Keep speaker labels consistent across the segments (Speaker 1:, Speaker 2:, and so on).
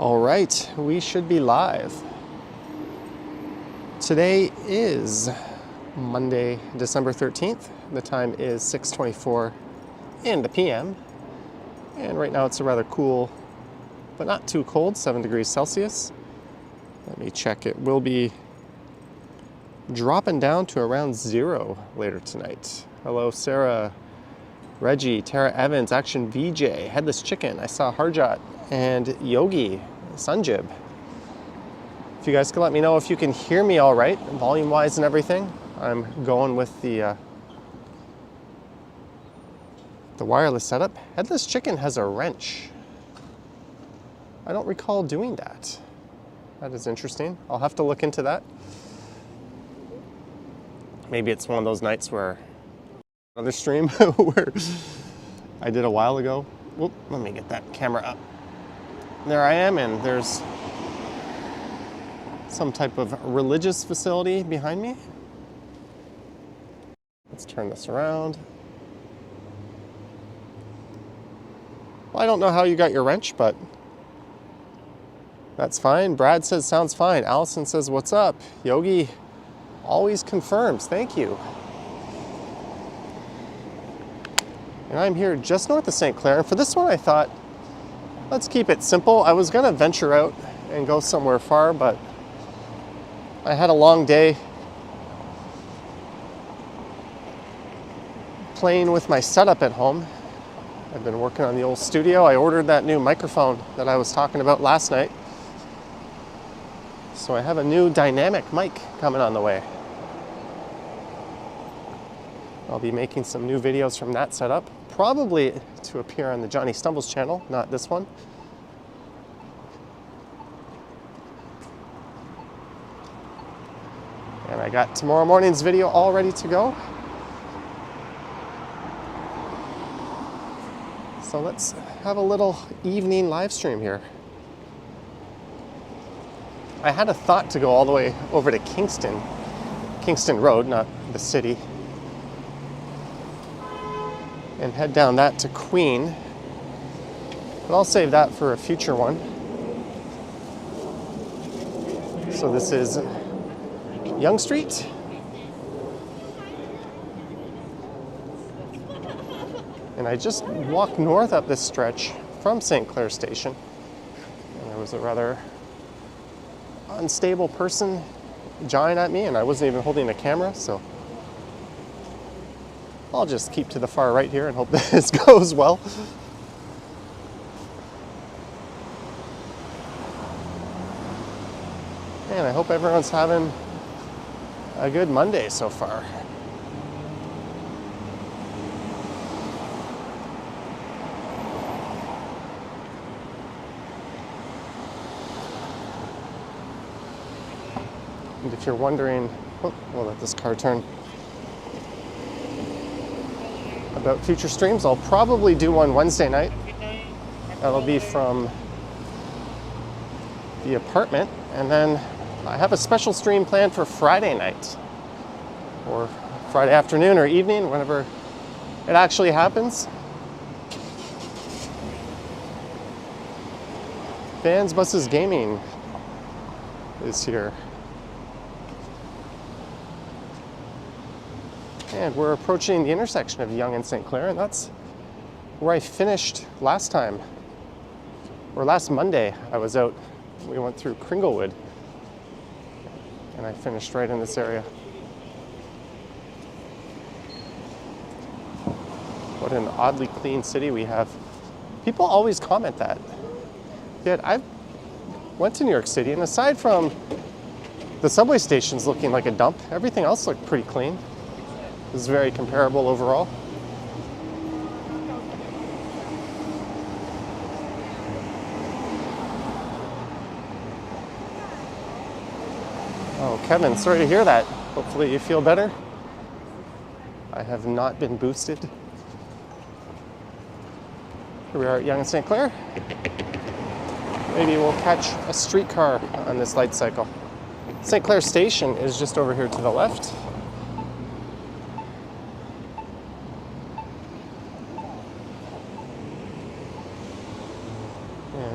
Speaker 1: All right, we should be live. Today is Monday, December 13th. The time is 6:24 in the PM. And right now it's a rather cool, but not too cold, 7 degrees Celsius. Let me check. It will be dropping down to around 0 later tonight. Hello, Sarah, Reggie, Tara Evans, Action VJ, Headless Chicken. I saw Harjot and Yogi, Sunjib. If you guys can let me know if you can hear me all right, volume-wise and everything. I'm going with the wireless setup. Headless Chicken has a wrench. I don't recall doing that. That is interesting. I'll have to look into that. Maybe it's one of those nights where another stream where I did a while ago. Whoop, let me get that camera up. There I am, and there's some type of religious facility behind me. Let's turn this around. Well, I don't know how you got your wrench, but that's fine. Brad says sounds fine. Allison says what's up. Yogi always confirms. Thank you. And I'm here just north of St. Clair. And for this one, I thought, let's keep it simple. I was gonna venture out and go somewhere far, but I had a long day playing with my setup at home. I've been working on the old studio. I ordered that new microphone that I was talking about last night. So I have a new dynamic mic coming on the way. I'll be making some new videos from that setup, probably to appear on the Johnny Stumbles channel, not this one. And I got tomorrow morning's video all ready to go. So let's have a little evening live stream here. I had a thought to go all the way over to Kingston Road, not the city, and head down that to Queen, but I'll save that for a future one. So this is Yonge Street. And I just walked north up this stretch from St. Clair Station, and there was a rather unstable person jawing at me, and I wasn't even holding a camera, so I'll just keep to the far right here and hope this goes well. And I hope everyone's having a good Monday so far. And if you're wondering, oh, we'll let this car turn, about future streams, I'll probably do one Wednesday night. That'll be from the apartment, and then I have a special stream planned for Friday night, or Friday afternoon or evening, whenever it actually happens. Vans Buses Gaming is here. And we're approaching the intersection of Yonge and St. Clair, and that's where I finished last time, or last Monday. I was out, we went through Kringlewood, and I finished right in this area. What an oddly clean city we have. People always comment that. Yet I went to New York City, and aside from the subway stations looking like a dump, everything else looked pretty clean. It was very comparable overall. Oh, Kevin, sorry to hear that. Hopefully you feel better. I have not been boosted. Here we are at Yonge and St. Clair. Maybe we'll catch a streetcar on this light cycle. St. Clair Station is just over here to the left.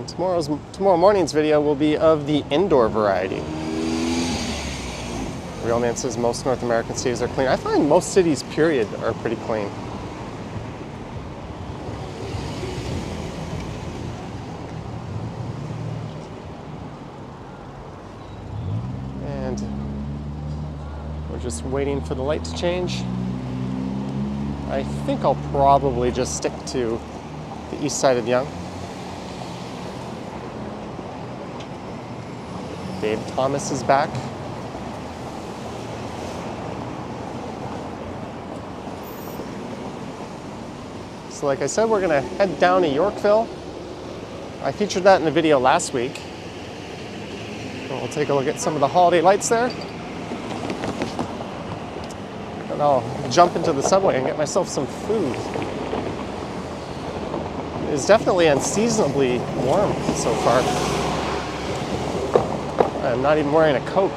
Speaker 1: And tomorrow morning's video will be of the indoor variety. Real Man says most North American cities are clean. I find most cities, period, are pretty clean. And we're just waiting for the light to change. I think I'll probably just stick to the east side of Yonge. Dave Thomas is back. So like I said, we're gonna head down to Yorkville. I featured that in the video last week. And we'll take a look at some of the holiday lights there. And I'll jump into the subway and get myself some food. It's definitely unseasonably warm so far. I'm not even wearing a coat.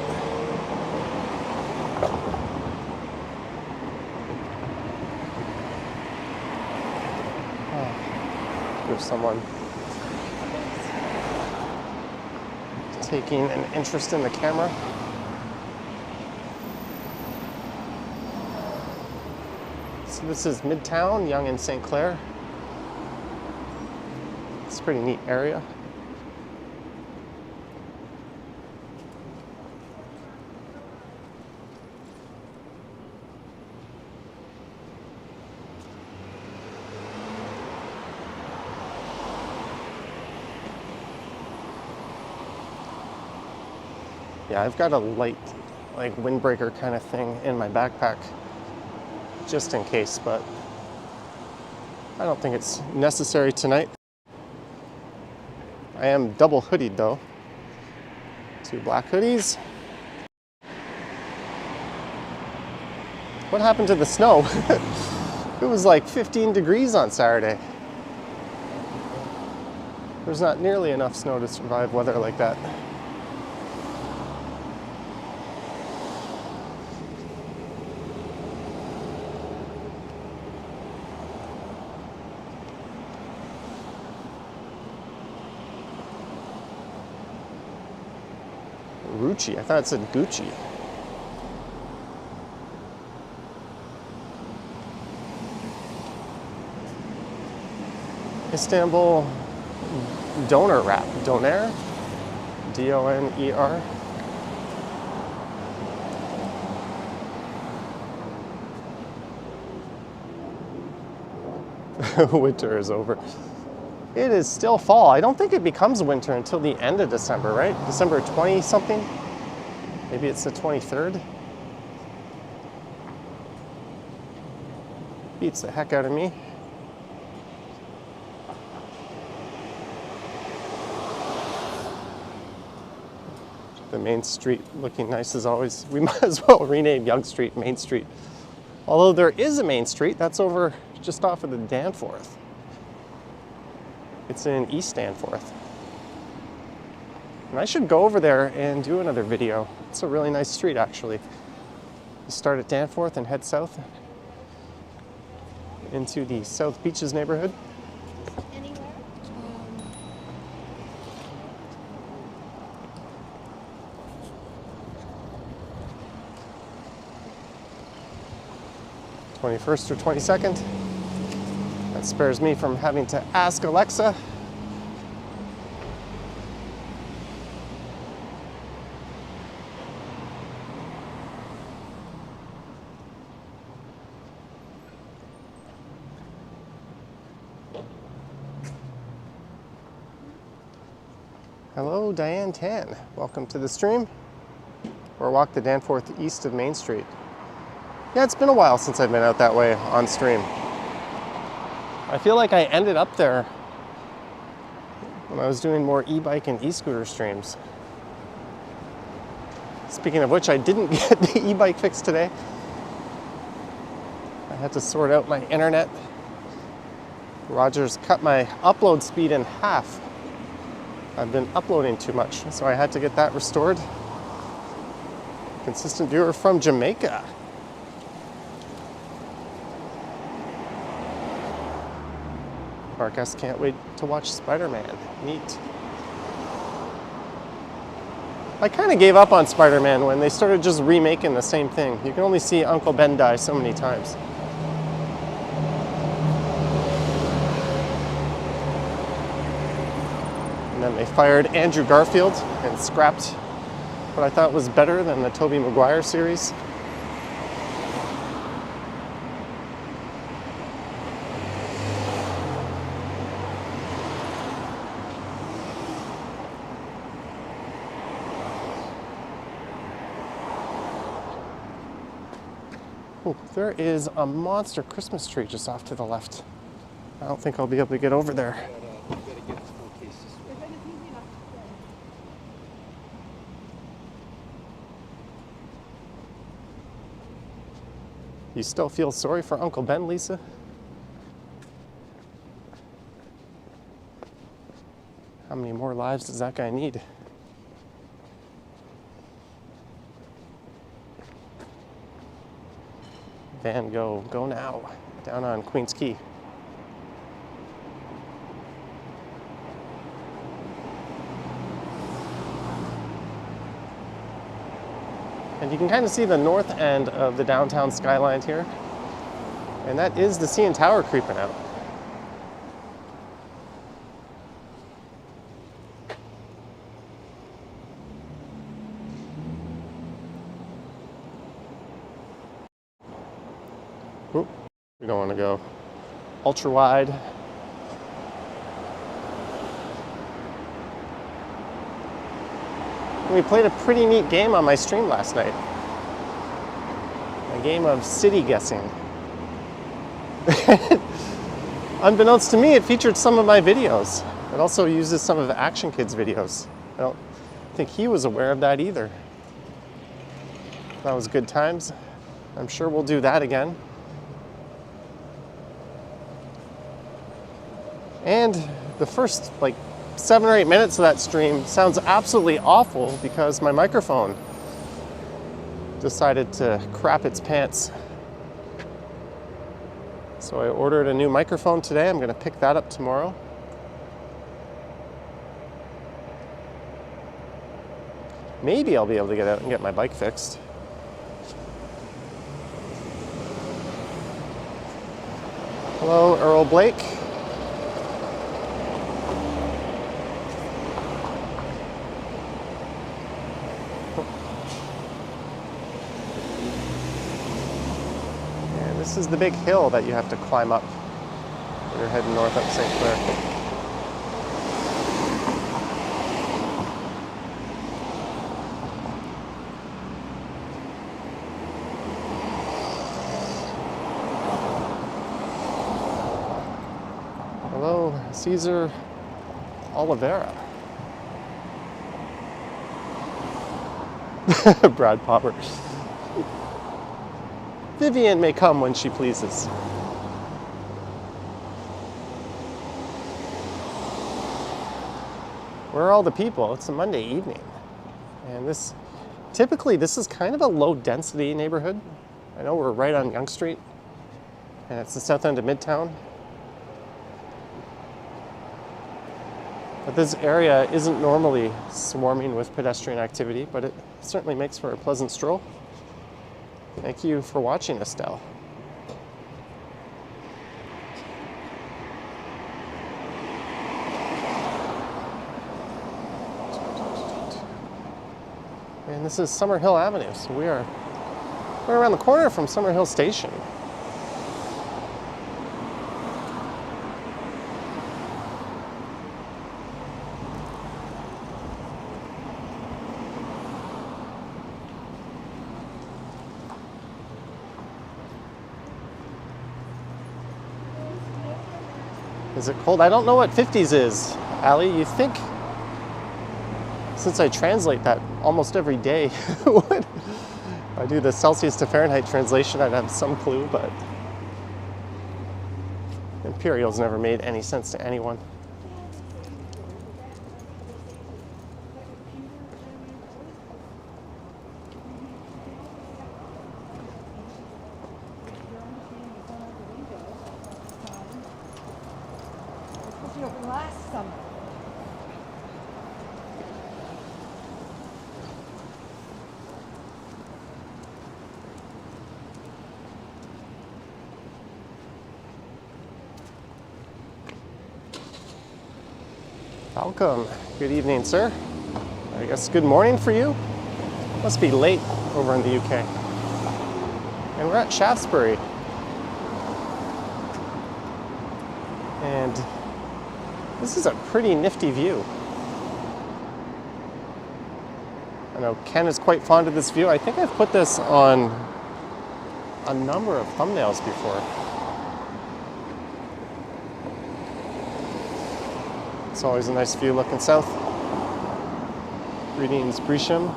Speaker 1: There's someone taking an interest in the camera. So this is Midtown, Yonge and St. Clair. It's a pretty neat area. Yeah, I've got a light, like windbreaker kind of thing in my backpack, just in case, but I don't think it's necessary tonight. I am double hoodied though. 2 black hoodies. What happened to the snow? It was like 15 degrees on Saturday. There's not nearly enough snow to survive weather like that. Rucci, I thought it said Gucci. Istanbul Doner wrap. Doner? D-O-N-E-R. Winter is over. It is still fall. I don't think it becomes winter until the end of December, right? December 20 something? Maybe it's the 23rd? Beats the heck out of me. The main street looking nice as always. We might as well rename Yonge Street Main Street. Although there is a main street, that's over just off of the Danforth. It's in East Danforth. And I should go over there and do another video. It's a really nice street, actually. You start at Danforth and head south into the South Beaches neighborhood.
Speaker 2: Anywhere?
Speaker 1: 21st or 22nd. That spares me from having to ask Alexa. Hello, Diane Tan. Welcome to the stream, or walk the Danforth east of Main Street. Yeah, it's been a while since I've been out that way on stream. I feel like I ended up there when I was doing more e-bike and e-scooter streams. Speaking of which, I didn't get the e-bike fixed today. I had to sort out my internet. Rogers cut my upload speed in half. I've been uploading too much, so I had to get that restored. Consistent viewer from Jamaica. Marcus can't wait to watch Spider-Man. Neat. I kind of gave up on Spider-Man when they started just remaking the same thing. You can only see Uncle Ben die so many times. And then they fired Andrew Garfield and scrapped what I thought was better than the Tobey Maguire series. Oh, there is a monster Christmas tree just off to the left. I don't think I'll be able to get over there. You still feel sorry for Uncle Ben, Lisa? How many more lives does that guy need? Van Gogh, go now, down on Queens Quay. And you can kind of see the north end of the downtown skyline here. And that is the CN Tower creeping out. Oop, we don't want to go ultra wide. We played a pretty neat game on my stream last night. A game of city guessing. Unbeknownst to me, it featured some of my videos. It also uses some of Action Kid's videos. I don't think he was aware of that either. That was good times. I'm sure we'll do that again. And the first, 7 or 8 minutes of that stream sounds absolutely awful because my microphone decided to crap its pants. So I ordered a new microphone today. I'm going to pick that up tomorrow. Maybe I'll be able to get out and get my bike fixed. Hello, Earl Blake. This is the big hill that you have to climb up when you're heading north up St. Clair. Hello, Caesar Oliveira. Brad Popper. Vivian may come when she pleases. Where are all the people? It's a Monday evening. And typically this is kind of a low density neighborhood. I know we're right on Yonge Street and it's the south end of Midtown. But this area isn't normally swarming with pedestrian activity, but it certainly makes for a pleasant stroll. Thank you for watching, Estelle. And this is Summerhill Avenue, so we're around the corner from Summerhill Station. Is it cold? I don't know what 50s is, Allie. You think, since I translate that almost every day, if I do the Celsius to Fahrenheit translation, I'd have some clue, but Imperial's never made any sense to anyone. Welcome. Good evening, sir. I guess good morning for you. Must be late over in the UK. And we're at Shaftesbury. And this is a pretty nifty view. I know Ken is quite fond of this view. I think I've put this on a number of thumbnails before. It's always a nice view looking south. Greetings, Brisham.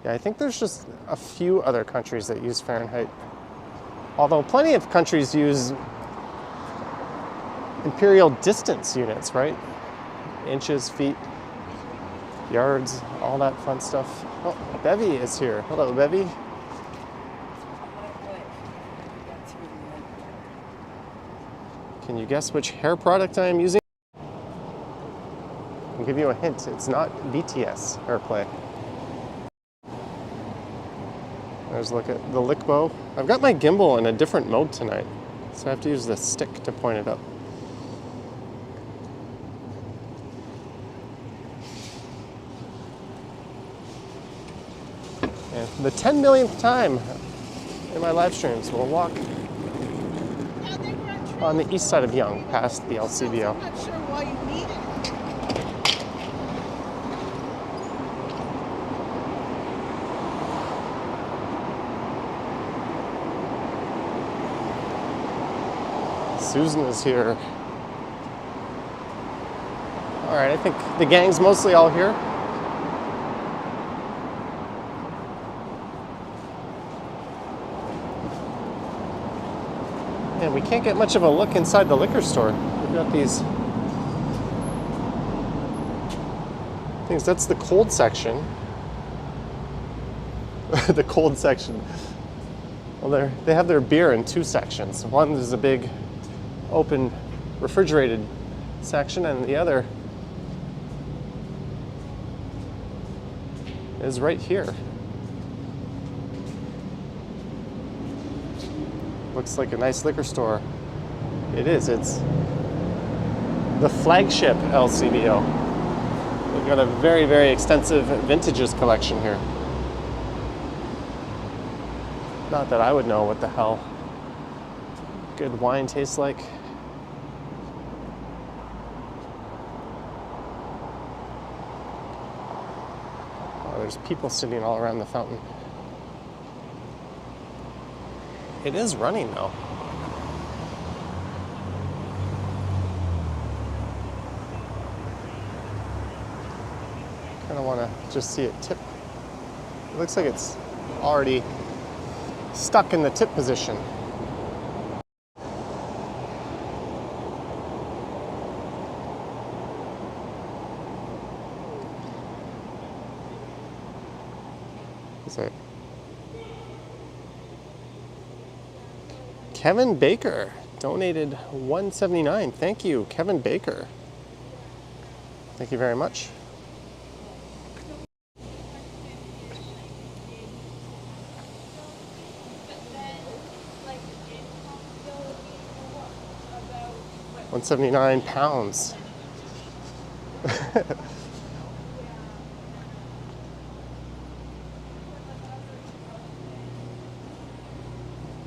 Speaker 1: Yeah, I think there's just a few other countries that use Fahrenheit. Although plenty of countries use imperial distance units, right? Inches, feet, yards, all that fun stuff. Oh, Bevy is here. Hello, Bevy. Can you guess which hair product I am using? I'll give you a hint. It's not BTS hair play. There's a look at the lick bow. I've got my gimbal in a different mode tonight, so I have to use the stick to point it up. And the 10 millionth time in my live streams, we'll walk on the east side of Yonge, past the LCBO.
Speaker 2: I'm not sure why you need it.
Speaker 1: Susan is here. All right, I think the gang's mostly all here. And we can't get much of a look inside the liquor store. We've got these things. That's the cold section. The cold section. Well, they have their beer in two sections. One is a big open refrigerated section, and the other is right here. Looks like a nice liquor store. It is. It's the flagship LCBO. We've got a very, very extensive vintages collection here. Not that I would know what the hell good wine tastes like. Oh, there's people sitting all around the fountain. It is running though. Kind of want to just see it tip. It looks like it's already stuck in the tip position. Is it? Kevin Baker donated $179. Thank you, Kevin Baker. Thank you very much. £179.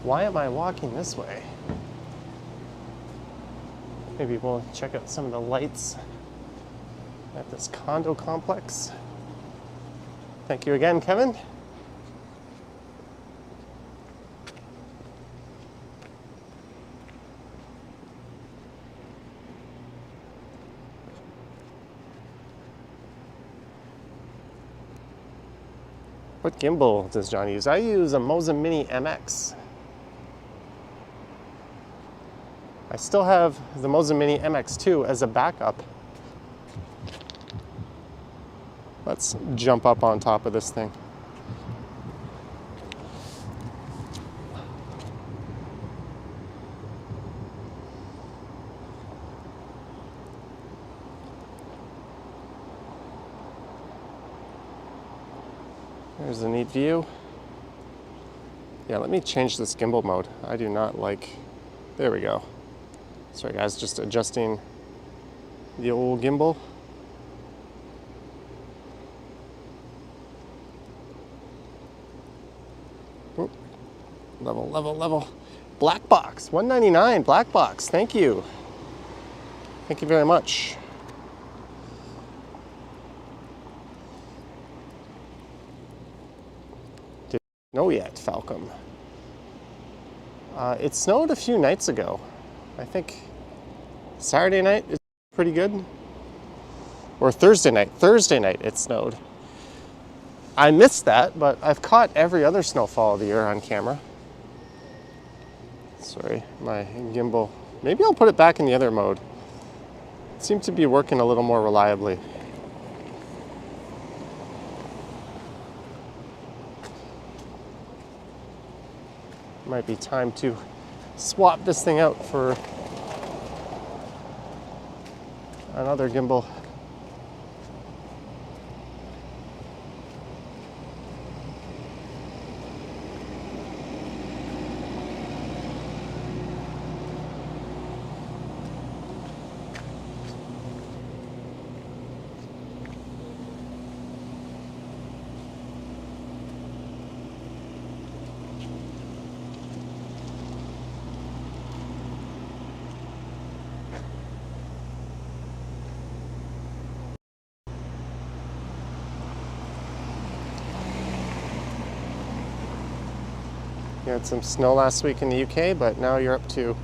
Speaker 1: Why am I walking this way? Maybe we'll check out some of the lights at this condo complex. Thank you again, Kevin. What gimbal does John use? I use a Moza Mini MX. I still have the Moza Mini MX2 as a backup. Let's jump up on top of this thing. There's a neat view. Yeah, let me change this gimbal mode. I do not like, there we go. Sorry guys, just adjusting the old gimbal. Oop. Level, level, level. Black box, $1.99, black box, thank you. Thank you very much. Didn't know yet, Falcom. It snowed a few nights ago. I think Saturday night is pretty good. Or Thursday night. Thursday night it snowed. I missed that, but I've caught every other snowfall of the year on camera. Sorry, my gimbal. Maybe I'll put it back in the other mode. It seemed to be working a little more reliably. Might be time to swap this thing out for another gimbal. You had some snow last week in the UK, but now you're up to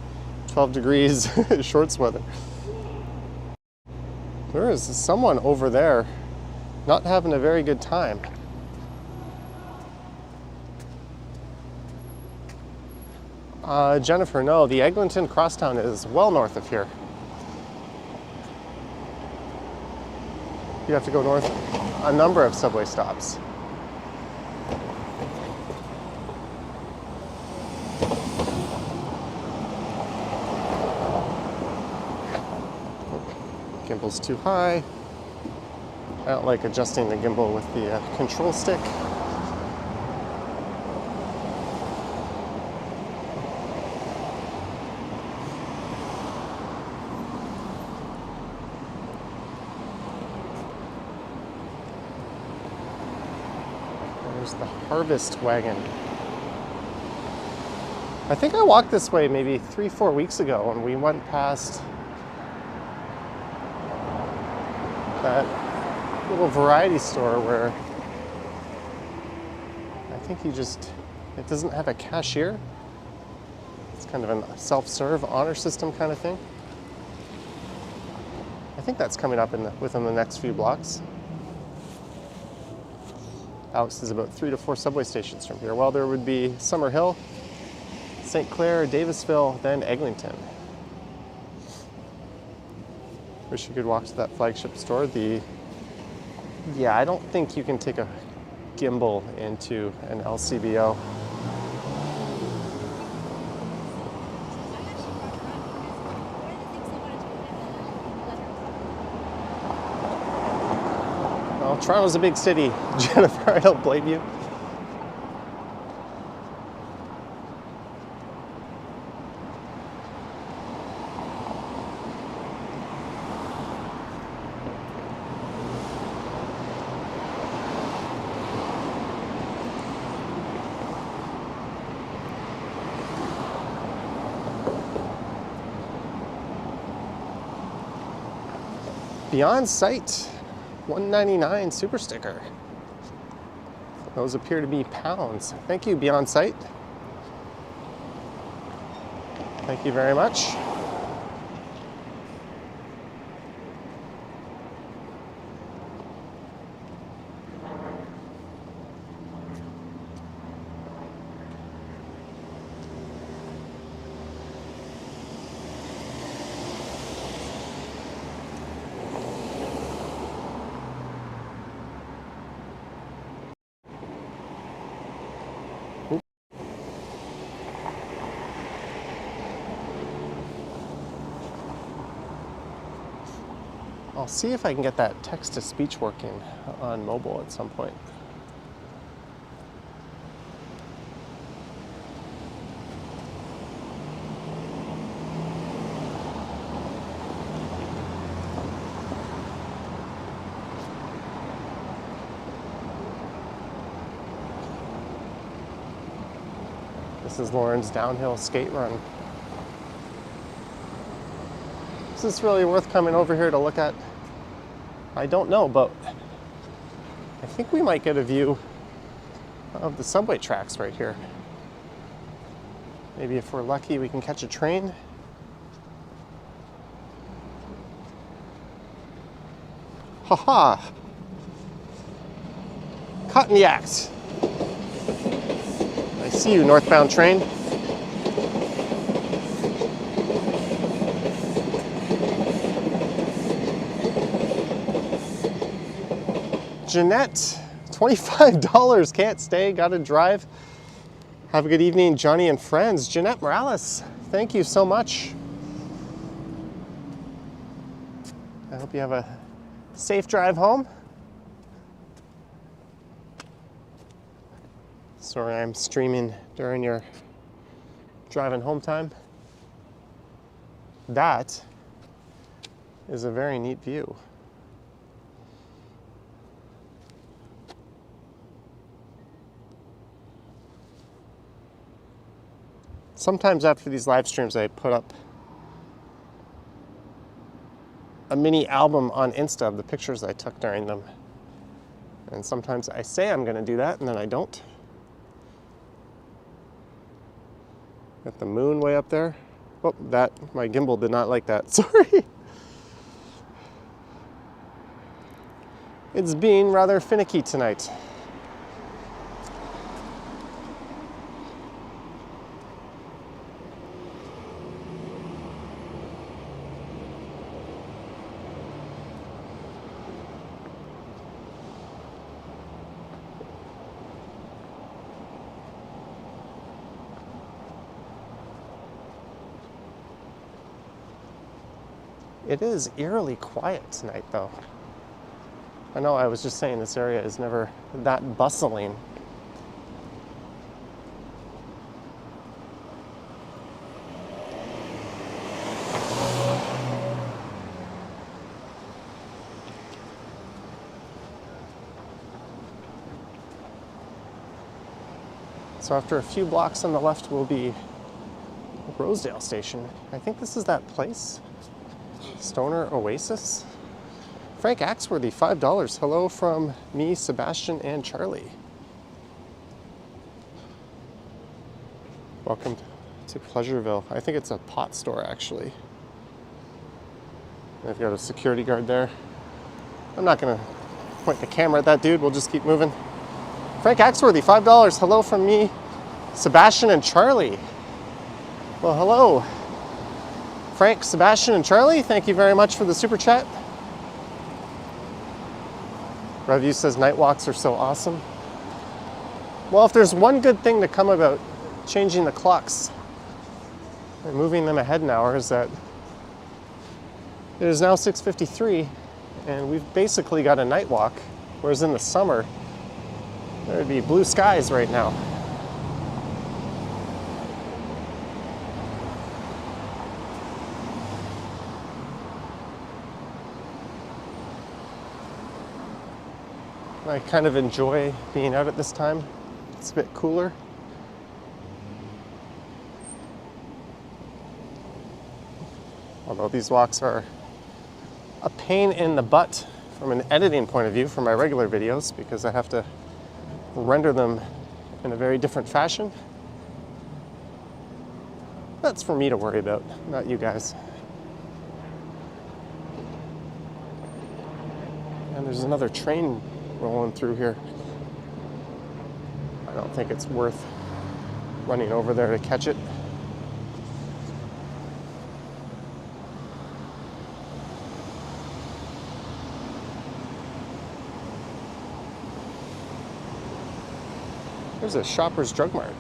Speaker 1: 12 degrees shorts weather. There is someone over there not having a very good time. Jennifer, no, the Eglinton Crosstown is well north of here. You have to go north a number of subway stops. Gimbal's too high. I don't like adjusting the gimbal with the control stick. There's the harvest wagon. I think I walked this way maybe 3-4 weeks ago when we went past that little variety store where I think it doesn't have a cashier. It's kind of a self-serve honor system kind of thing. I think that's coming up within the next few blocks. Alex is about 3 to 4 subway stations from here. Well, there would be Summerhill, St. Clair, Davisville, then Eglinton. Wish you could walk to that flagship store. Yeah, I don't think you can take a gimbal into an LCBO. Well, Toronto's a big city, Jennifer. I don't blame you. Beyond Sight, $1.99 super sticker. Those appear to be pounds. Thank you, Beyond Sight. Thank you very much. I'll see if I can get that text-to-speech working on mobile at some point. This is Lauren's downhill skate run. Is this really worth coming over here to look at? I don't know, but I think we might get a view of the subway tracks right here. Maybe if we're lucky, we can catch a train. Haha! Caught in the act. I see you, northbound train. Jeanette, $25, can't stay, gotta drive. Have a good evening, Johnny and friends. Jeanette Morales, thank you so much. I hope you have a safe drive home. Sorry, I'm streaming during your driving home time. That is a very neat view. Sometimes after these live streams, I put up a mini album on Insta of the pictures I took during them. And sometimes I say I'm going to do that, and then I don't. Got the moon way up there. Oh, my gimbal did not like that. Sorry. It's being rather finicky tonight. It is eerily quiet tonight, though. I know I was just saying this area is never that bustling. So after a few blocks on the left will be Rosedale Station. I think this is that place. Stoner Oasis. Frank Axworthy, $5. Hello from me, Sebastian, and Charlie. Welcome to Pleasureville. I think it's a pot store, actually. They've got a security guard there. I'm not going to point the camera at that dude. We'll just keep moving. Frank Axworthy, $5. Hello from me, Sebastian, and Charlie. Well, hello. Frank, Sebastian, and Charlie, thank you very much for the super chat. Review says night walks are so awesome. Well, if there's one good thing to come about changing the clocks and moving them ahead an hour is that it is now 6:53 and we've basically got a night walk, whereas in the summer there would be blue skies right now. I kind of enjoy being out at this time. It's a bit cooler. Although these walks are a pain in the butt from an editing point of view for my regular videos because I have to render them in a very different fashion. That's for me to worry about, not you guys. And there's another train rolling through here. I don't think it's worth running over there to catch it. There's a Shoppers Drug Mart.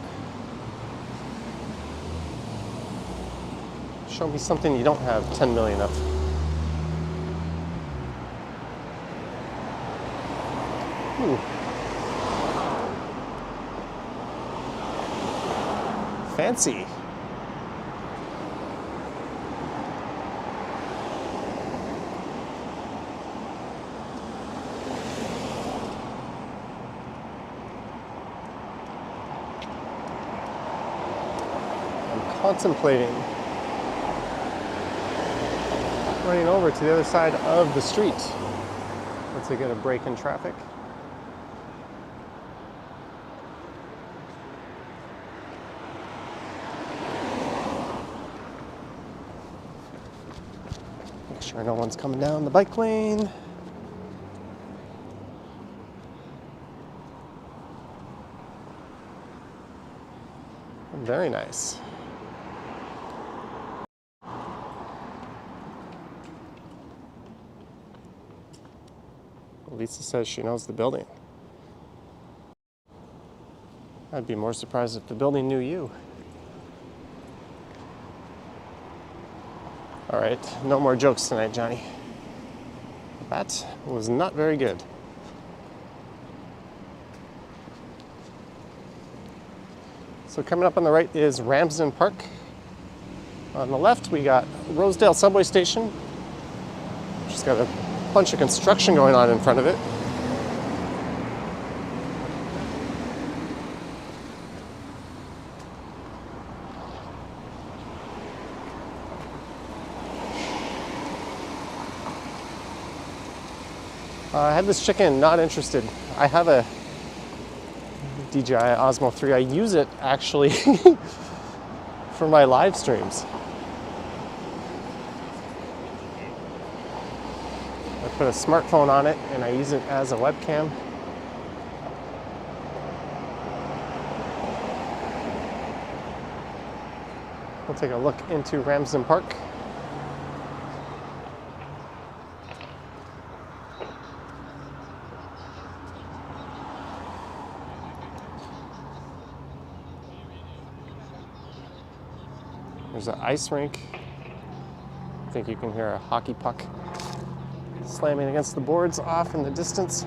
Speaker 1: Show me something you don't have 10 million of. Ooh. Fancy. contemplating running over to the other side of the street once I get a break in traffic. Make sure no one's coming down the bike lane. Very nice. Lisa says she knows the building. I'd be more surprised if the building knew you. All right, no more jokes tonight, Johnny. That was not very good. So coming up on the right is Ramsden Park. On the left, we got Rosedale Subway Station. Just got a bunch of construction going on in front of it. I had this chicken, not interested. I have a DJI Osmo 3. I use it actually for my live streams. I put a smartphone on it and I use it as a webcam. We'll take a look into Ramsden Park. There's an ice rink. I think you can hear a hockey puck slamming against the boards off in the distance.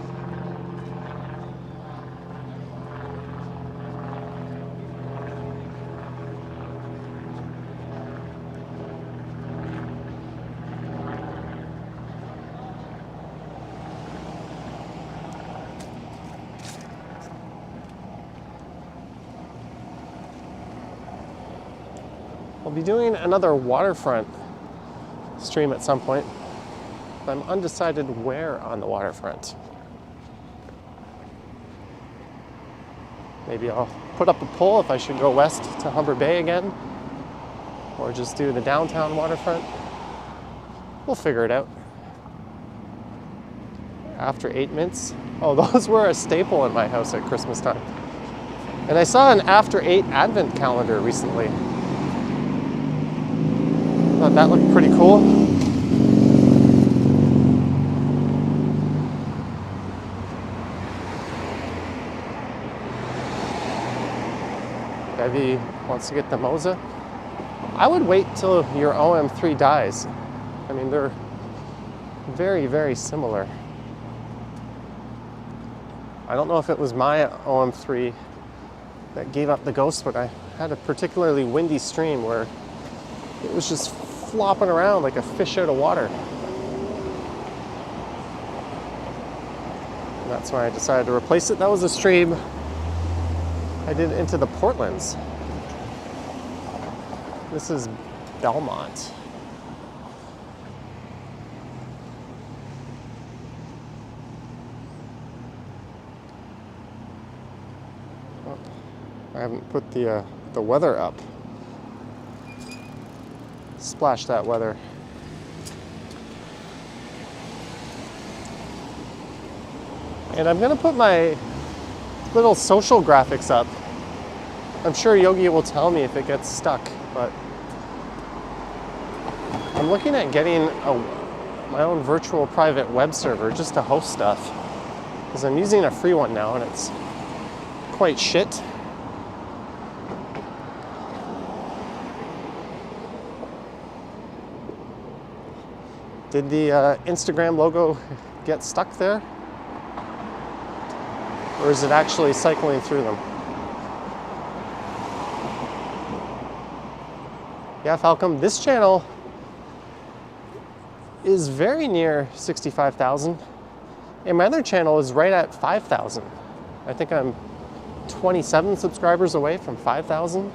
Speaker 1: We'll be doing another waterfront stream at some point, but I'm undecided where on the waterfront. Maybe I'll put up a poll if I should go west to Humber Bay again, or just do the downtown waterfront. We'll figure it out. After 8 mints. Oh, those were a staple in my house at Christmas time. And I saw an after 8 advent calendar recently. Thought that looked pretty cool. Bevy wants to get the Moza. I would wait till your OM3 dies. I mean, they're very, very similar. I don't know if it was my OM3 that gave up the ghost, but I had a particularly windy stream where it was just flopping around like a fish out of water. And that's why I decided to replace it. That was a stream I did into the Portlands. This is Belmont. Oh, I haven't put the weather up. Splash that weather. And I'm gonna put my little social graphics up. I'm sure Yogi will tell me if it gets stuck, but I'm looking at getting my own virtual private web server just to host stuff, because I'm using a free one now and it's quite shit. Did the Instagram logo get stuck there? Or is it actually cycling through them? Yeah, Falcom, this channel is very near 65,000. And my other channel is right at 5,000. I think I'm 27 subscribers away from 5,000.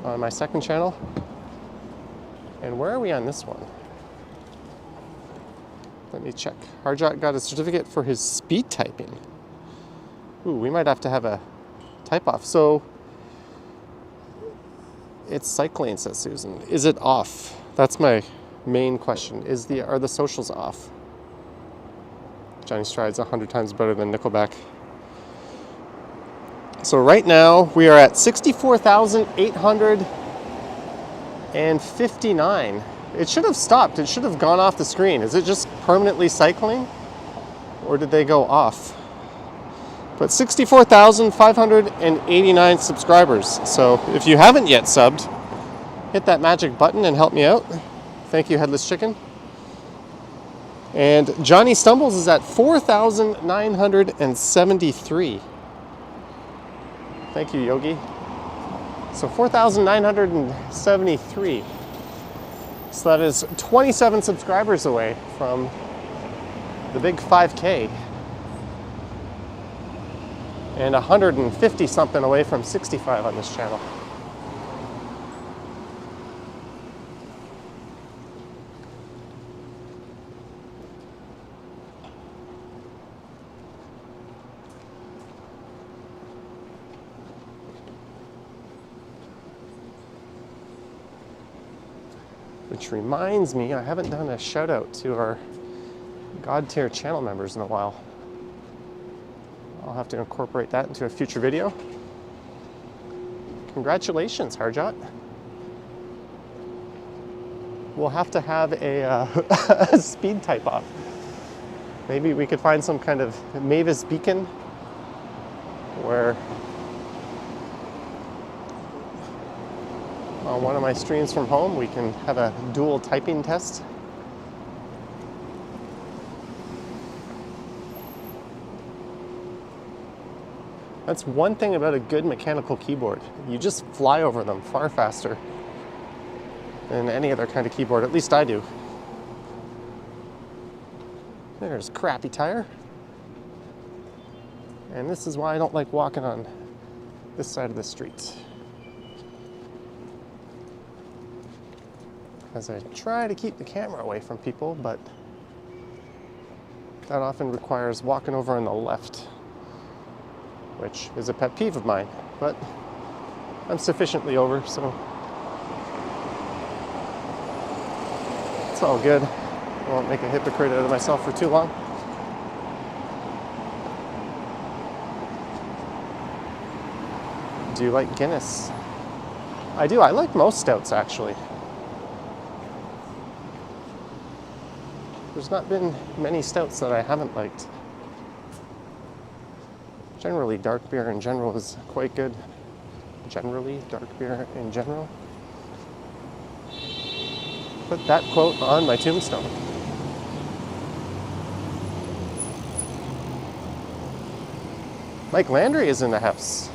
Speaker 1: on my second channel. And where are we on this one? Let me check. Harjot got a certificate for his speed typing. Ooh, we might have to have a type off. So it's cycling, says Susan. Is it off? That's my main question. Are the socials off? Johnny Stride's 100 times better than Nickelback. So right now we are at 64,859. It should have stopped. It should have gone off the screen. Is it just permanently cycling? Or did they go off? But 64,589 subscribers. So if you haven't yet subbed, hit that magic button and help me out. Thank you, Headless Chicken. And Johnny Stumbles is at 4,973. Thank you, Yogi. So 4,973. So that is 27 subscribers away from the big 5K. And 150 something away from 65 on this channel. Which reminds me, I haven't done a shout out to our God tier channel members in a while. I'll have to incorporate that into a future video. Congratulations, Harjot. We'll have to have a speed type off. Maybe we could find some kind of Mavis beacon where on one of my streams from home we can have a dual typing test. That's one thing about a good mechanical keyboard. You just fly over them far faster than any other kind of keyboard, at least I do. There's Crappy Tire. And this is why I don't like walking on this side of the street. As I try to keep the camera away from people, but that often requires walking over on the left, which is a pet peeve of mine, but I'm sufficiently over, so it's all good. I won't make a hypocrite out of myself for too long. Do you like Guinness? I do. I like most stouts, actually. There's not been many stouts that I haven't liked. Generally, dark beer in general is quite good. Generally, dark beer in general. Put that quote on my tombstone. Mike Landry is in the house.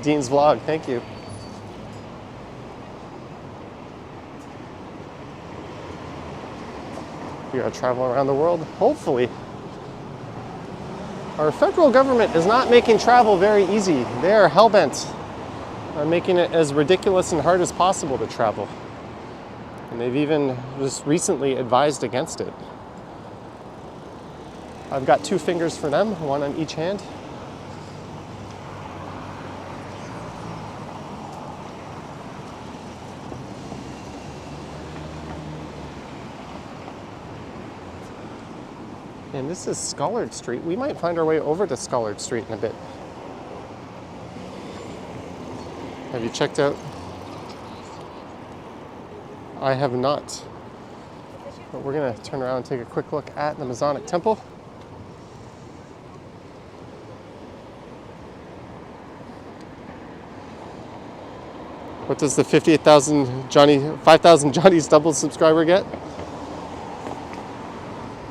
Speaker 1: Dean's Vlog, thank you. We gotta travel around the world, hopefully. Our federal government is not making travel very easy. They are hell-bent on making it as ridiculous and hard as possible to travel. And they've even just recently advised against it. I've got 2 fingers for them, one on each hand. And this is Scollard Street. We might find our way over to Scollard Street in a bit. Have you checked out? I have not. But we're gonna turn around and take a quick look at the Masonic Temple. What does the 58,000 5,000 Johnny Stumbles subscriber get?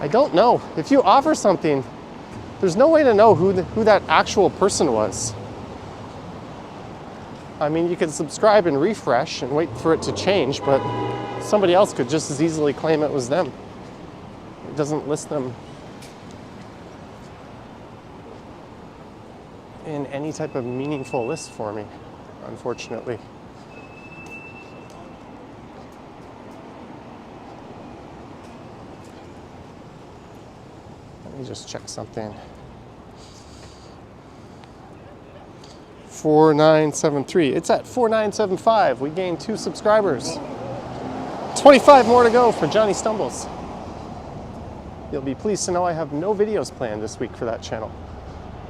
Speaker 1: I don't know. If you offer something, there's no way to know who that actual person was. I mean, you could subscribe and refresh and wait for it to change, but somebody else could just as easily claim it was them. It doesn't list them in any type of meaningful list for me. unfortunately. Let me just check something. 4973. It's at 4975. We gained 2 subscribers. 25 more to go for Johnny Stumbles. You'll be pleased to know I have no videos planned this week for that channel.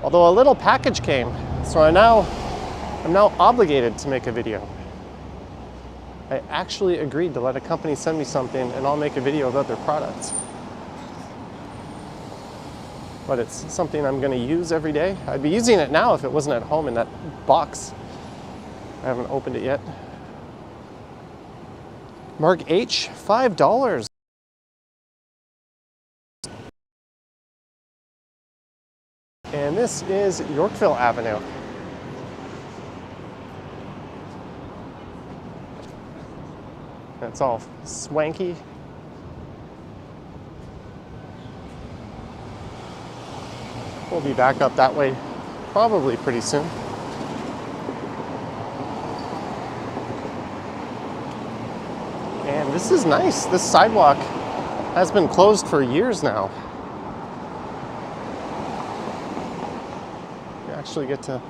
Speaker 1: Although a little package came, so I'm now obligated to make a video. I actually agreed to let a company send me something and I'll make a video about their products. But it's something I'm going to use every day. I'd be using it now if it wasn't at home in that box. I haven't opened it yet. Mark H, $5. And this is Yorkville Avenue. It's all swanky. We'll be back up that way probably pretty soon. And this is nice. This sidewalk has been closed for years now. You actually get to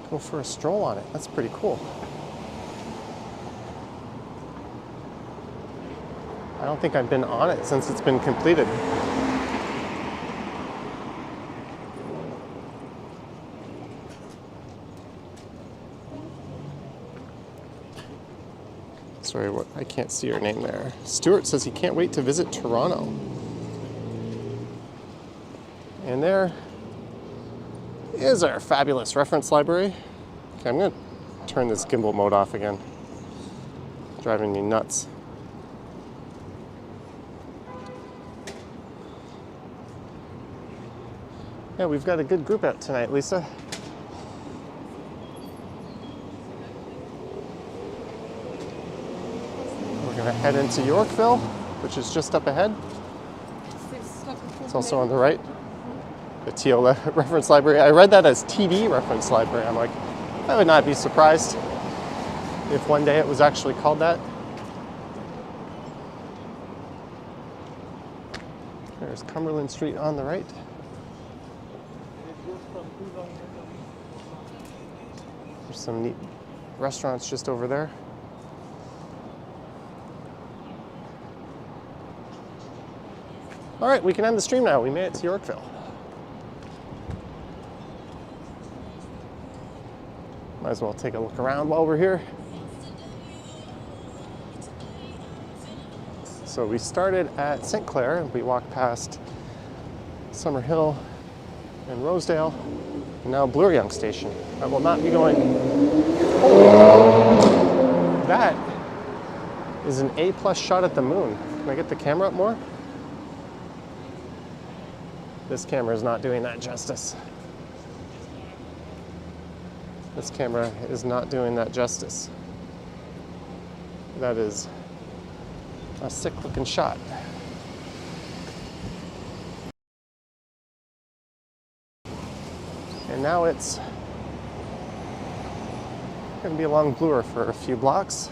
Speaker 1: go for a stroll on it. That's pretty cool. I don't think I've been on it since it's been completed. Sorry, what? I can't see your name there. Stuart says he can't wait to visit Toronto. And there is our fabulous reference library. Okay, I'm going to turn this gimbal mode off again. Driving me nuts. Yeah, we've got a good group out tonight, Lisa. We're going to head into Yorkville, which is just up ahead. It's also on the right. The TL reference library. I read that as TD reference library. I'm like, I would not be surprised if one day it was actually called that. There's Cumberland Street on the right. There's some neat restaurants just over there. All right, we can end the stream now. We made it to Yorkville. Might as well take a look around while we're here. So we started at St. Clair and we walked past Summer Hill and Rosedale, and now Bloor-Yonge Station. I will not be going. That is an A+ shot at the moon. Can I get the camera up more? This camera is not doing that justice. This camera is not doing that justice. That is a sick looking shot. And now it's going to be along Bloor for a few blocks.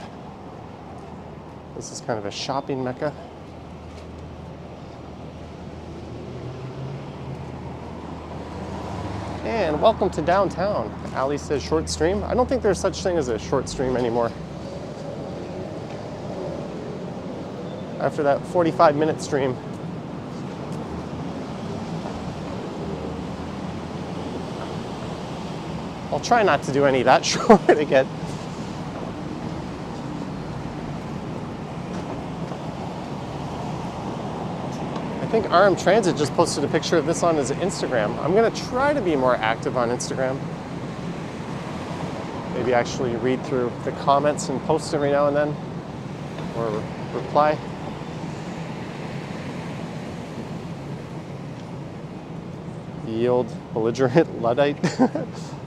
Speaker 1: This is kind of a shopping mecca. And welcome to downtown. Ali says short stream. I don't think there's such thing as a short stream anymore. After that 45-minute stream. I'll try not to do any that short again. I think RM Transit just posted a picture of this on his Instagram. I'm going to try to be more active on Instagram. Maybe actually read through the comments and post every now and then, or reply. Yield belligerent Luddite.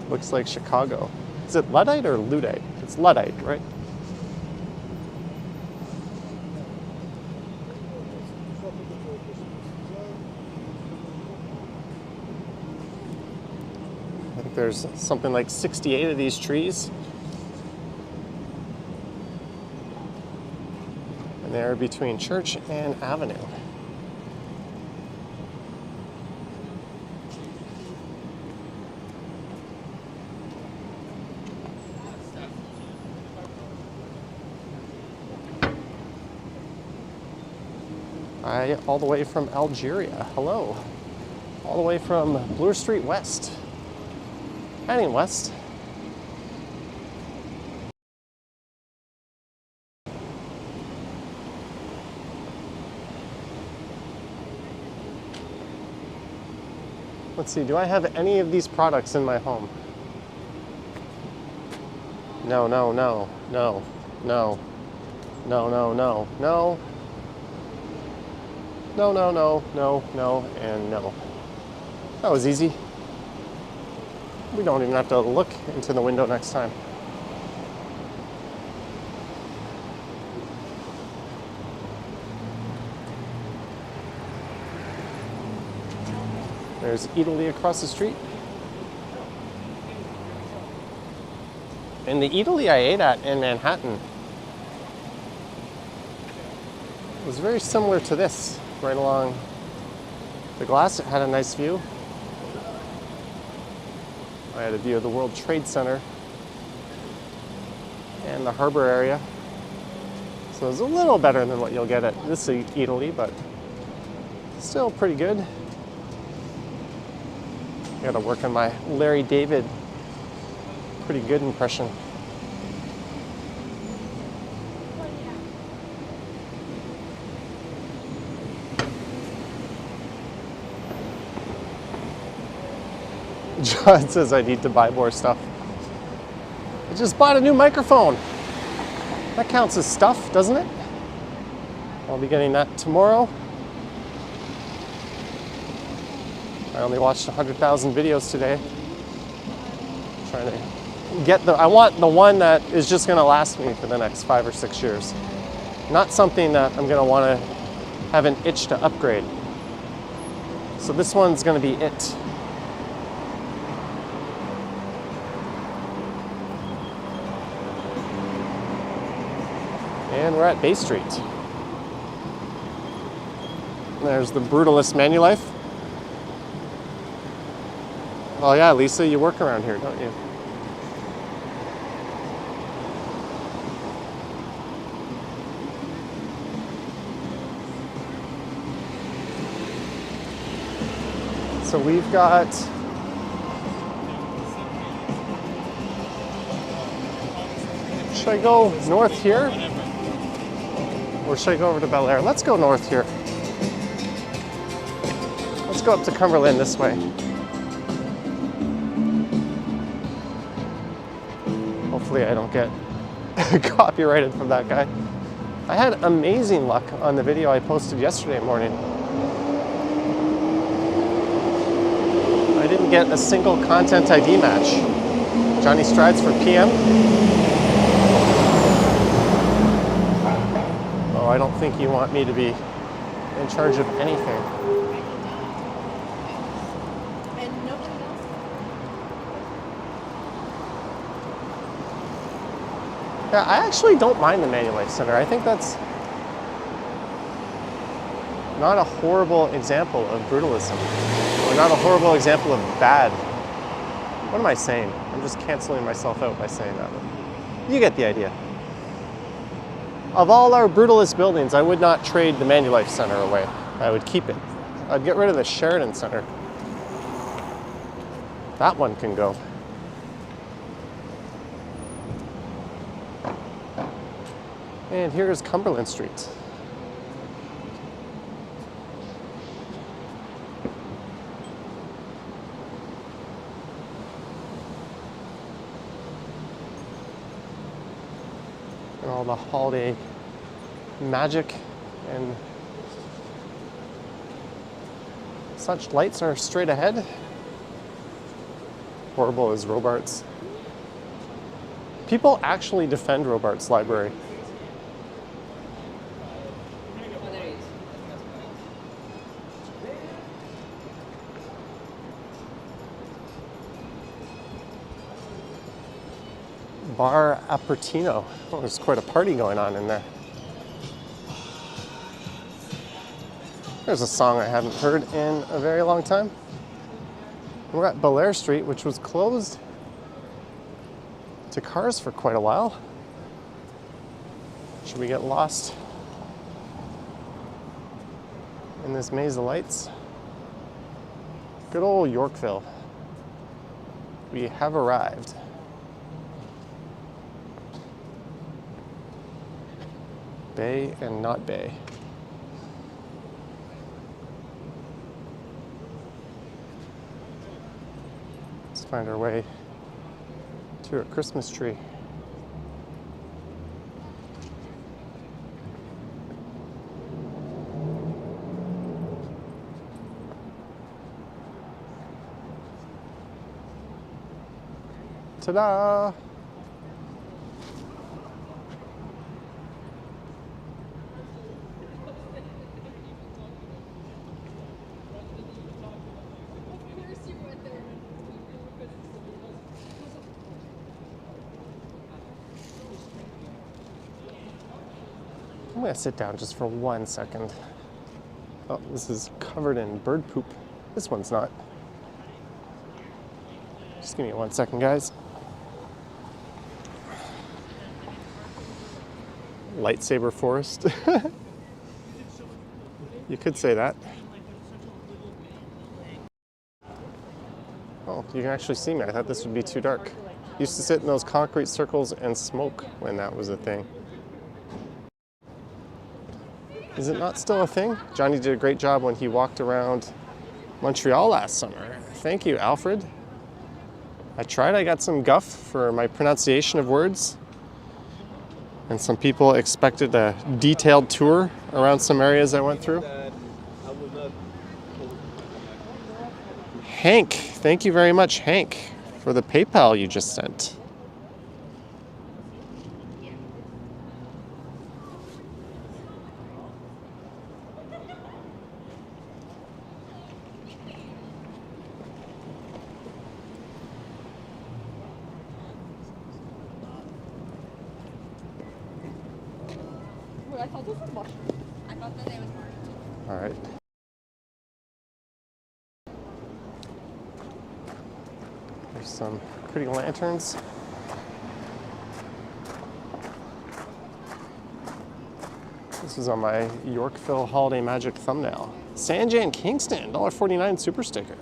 Speaker 1: Looks like Chicago. Is it Luddite or Luddite? It's Luddite, right? I think there's something like 68 of these trees. And they're between Church and Avenue. All the way from Algeria. Hello. All the way from Bloor Street West. Heading west. Let's see, do I have any of these products in my home? No, no, no, no, no, no, no, no, no. No, no, no, no, no, and no. That was easy. We don't even have to look into the window next time. There's Eataly across the street. And the Eataly I ate at in Manhattan was very similar to this. Right along the glass, it had a nice view. I had a view of the World Trade Center and the harbor area. So it was a little better than what you'll get at this Eataly, but still pretty good. I gotta work on my Larry David pretty good impression. John says I need to buy more stuff. I just bought a new microphone. That counts as stuff, doesn't it? I'll be getting that tomorrow. I only watched 100,000 videos today. Trying to get I want the one that is just gonna last me for the next 5 or 6 years. Not something that I'm gonna wanna have an itch to upgrade. So this one's gonna be it. And we're at Bay Street. There's the Brutalist Manulife. Oh yeah, Lisa, you work around here, don't you? So we've got should I go north here? Or should I go over to Bel Air? Let's go north here. Let's go up to Cumberland this way. Hopefully I don't get copyrighted from that guy. I had amazing luck on the video I posted yesterday morning. I didn't get a single content ID match. Johnny Strides for PM. Oh, I don't think you want me to be in charge of anything.
Speaker 2: And nobody else?
Speaker 1: Yeah, I actually don't mind the Manulife Center. I think that's not a horrible example of brutalism, or not a horrible example of bad. What am I saying? I'm just canceling myself out by saying that. You get the idea. Of all our brutalist buildings, I would not trade the Manulife Center away. I would keep it. I'd get rid of the Sheridan Center. That one can go. And here's Cumberland Street. And all the holiday magic and such lights are straight ahead. Horrible as Robarts. People actually defend Robarts Library. Bar Apertino. Oh, there's quite a party going on in there. There's a song I haven't heard in a very long time. We're at Belair Street, which was closed to cars for quite a while. Should we get lost in this maze of lights? Good old Yorkville. We have arrived. Bay and not bay. Let's find our way to a Christmas tree. Ta-da! I'm gonna sit down just for 1 second. Oh, this is covered in bird poop. This one's not. Just give me 1 second, guys. Lightsaber forest. You could say that. Oh, you can actually see me. I thought this would be too dark. Used to sit in those concrete circles and smoke when that was a thing. Is it not still a thing? Johnny did a great job when he walked around Montreal last summer. Thank you, Alfred. I tried. I got some guff for my pronunciation of words. And some people expected a detailed tour around some areas I went through. Hank, thank you very much, Hank, for the PayPal you just sent.
Speaker 2: I thought this was mushroom. I thought that it was mushroom.
Speaker 1: All right. There's some pretty lanterns. This is on my Yorkville Holiday Magic thumbnail. Sanjay and Kingston, $1.49 super sticker.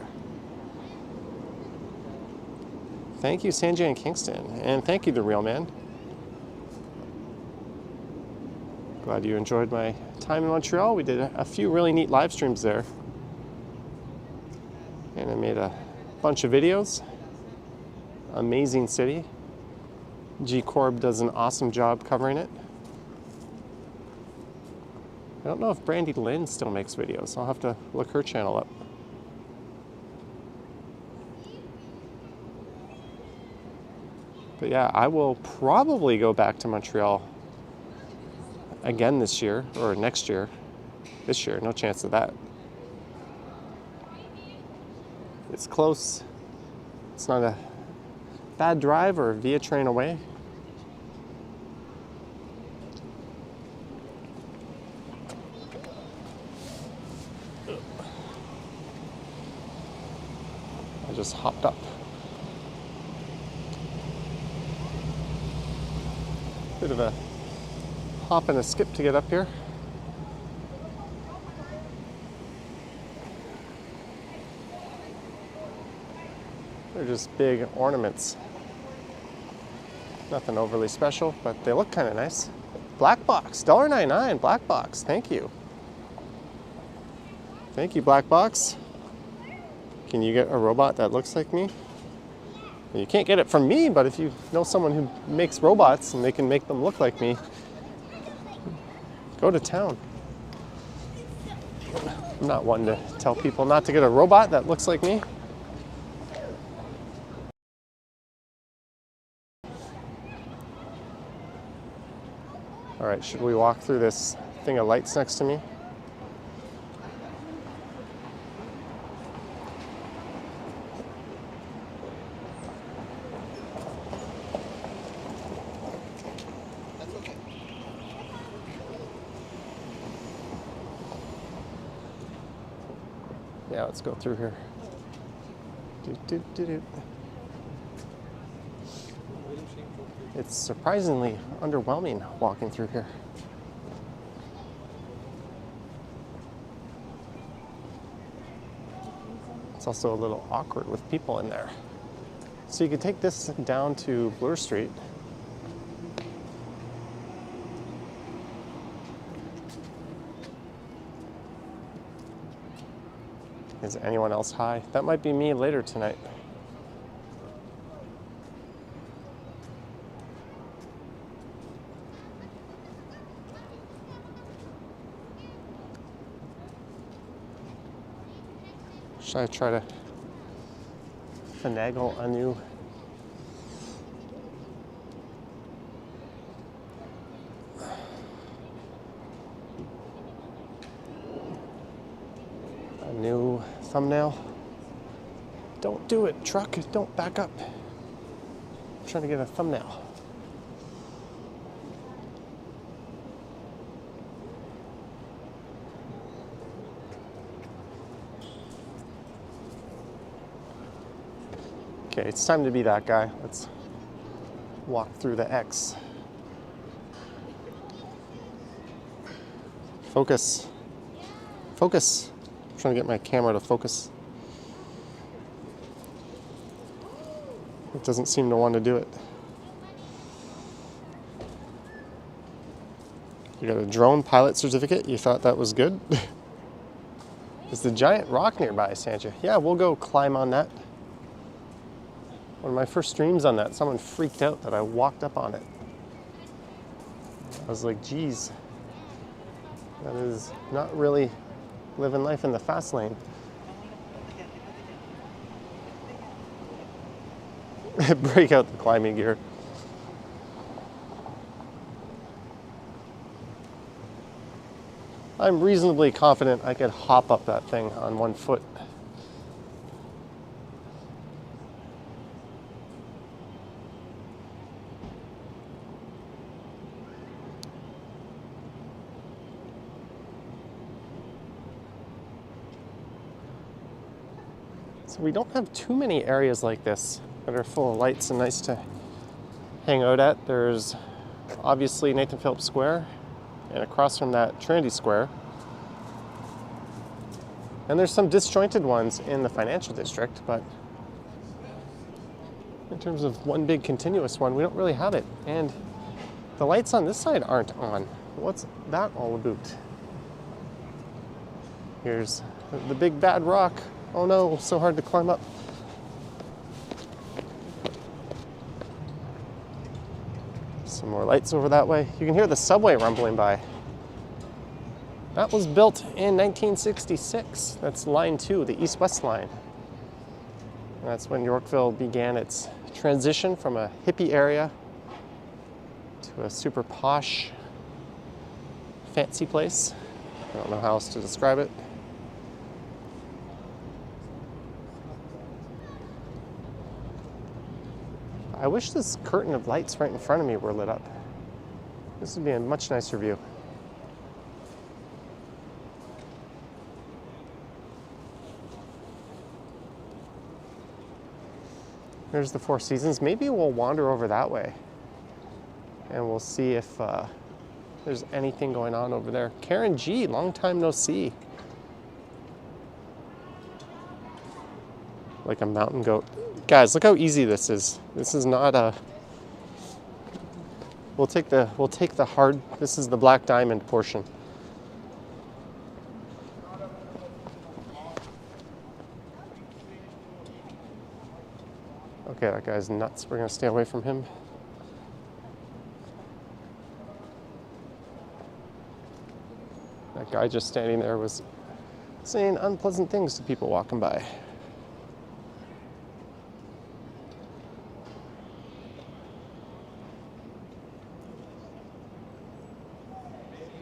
Speaker 1: Thank you, Sanjay and Kingston. And thank you, The Real Man. Glad you enjoyed my time in Montreal. We did a few really neat live streams there. And I made a bunch of videos. Amazing city. G Corb does an awesome job covering it. I don't know if Brandy Lynn still makes videos. I'll have to look her channel up. But yeah, I will probably go back to Montreal again this year, or next year. This year, no chance of that. It's close. It's not a bad drive or via train away. I just hopped up. Bit of a hop and a skip to get up here. They're just big ornaments. Nothing overly special, but they look kind of nice. Black box, $1.99, black box, thank you. Thank you, black box. Can you get a robot that looks like me? You can't get it from me, but if you know someone who makes robots and they can make them look like me, go to town. I'm not one to tell people not to get a robot that looks like me. All right, should we walk through this thing of lights next to me? Yeah, let's go through here. Do. It's surprisingly underwhelming walking through here. It's also a little awkward with people in there. So you could take this down to Bloor Street. Is anyone else high? That might be me later tonight. Should I try to finagle a new thumbnail? Don't do it, truck. Don't back up. I'm trying to get a thumbnail. Okay, it's time to be that guy. Let's walk through the X. Focus. Focus. I'm trying to get my camera to focus. It doesn't seem to want to do it. You got a drone pilot certificate? You thought that was good? Is the giant rock nearby, Sanja? Yeah, we'll go climb on that. One of my first streams on that, someone freaked out that I walked up on it. I was like, geez, that is not really living life in the fast lane. Break out the climbing gear. I'm reasonably confident I could hop up that thing on one foot. So we don't have too many areas like this that are full of lights and nice to hang out at. There's obviously Nathan Phillips Square, and across from that Trinity Square. And there's some disjointed ones in the financial district, but in terms of one big continuous one, we don't really have it. And the lights on this side aren't on. What's that all about? Here's the big bad rock. Oh no, so hard to climb up. Some more lights over that way. You can hear the subway rumbling by. That was built in 1966. That's line 2, the east-west line. And that's when Yorkville began its transition from a hippie area to a super posh, fancy place. I don't know how else to describe it. I wish this curtain of lights right in front of me were lit up. This would be a much nicer view. There's the Four Seasons. Maybe we'll wander over that way and we'll see if there's anything going on over there. Karen G, long time no see. Like a mountain goat. Guys, look how easy this is. This is not a... We'll take the hard... This is the black diamond portion. Okay, that guy's nuts. We're gonna stay away from him. That guy just standing there was saying unpleasant things to people walking by.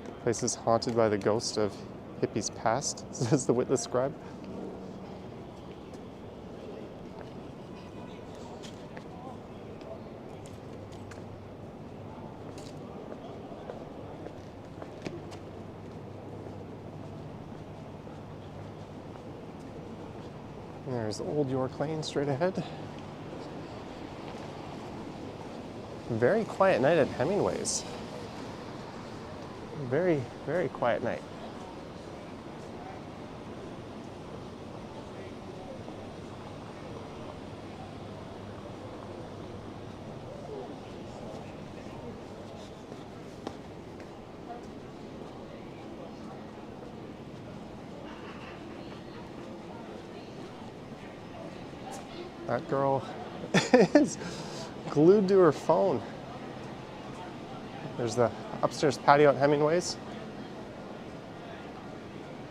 Speaker 1: The place is haunted by the ghost of hippies past, says the Witless Scribe. And there's Old York Lane straight ahead. Very quiet night at Hemingway's. Very, very quiet night. That girl is glued to her phone. There's the upstairs patio at Hemingway's.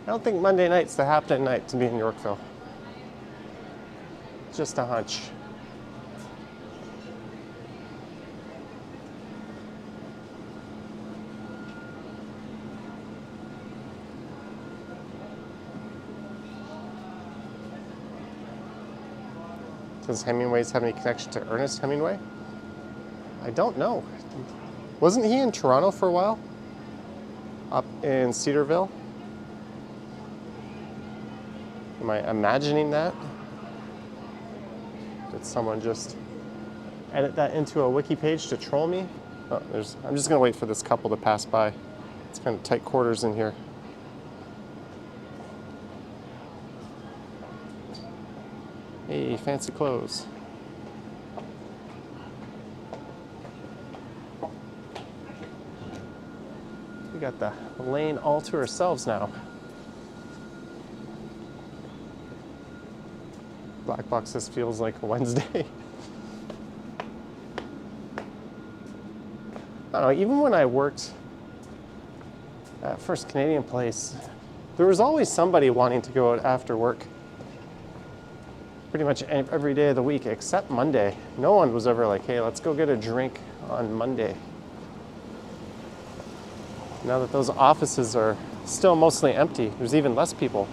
Speaker 1: I don't think Monday night's the happening night to be in Yorkville. Just a hunch. Does Hemingway's have any connection to Ernest Hemingway? I don't know. Wasn't he in Toronto for a while? Up in Cedarville? Am I imagining that? Did someone just edit that into a wiki page to troll me? Oh, I'm just gonna wait for this couple to pass by. It's kind of tight quarters in here. Hey, fancy clothes. We got the lane all to ourselves now. Black Box, this feels like a Wednesday. I don't know, even when I worked at First Canadian Place, there was always somebody wanting to go out after work. Pretty much every day of the week except Monday. No one was ever like, hey, let's go get a drink on Monday. Now that those offices are still mostly empty, there's even less people.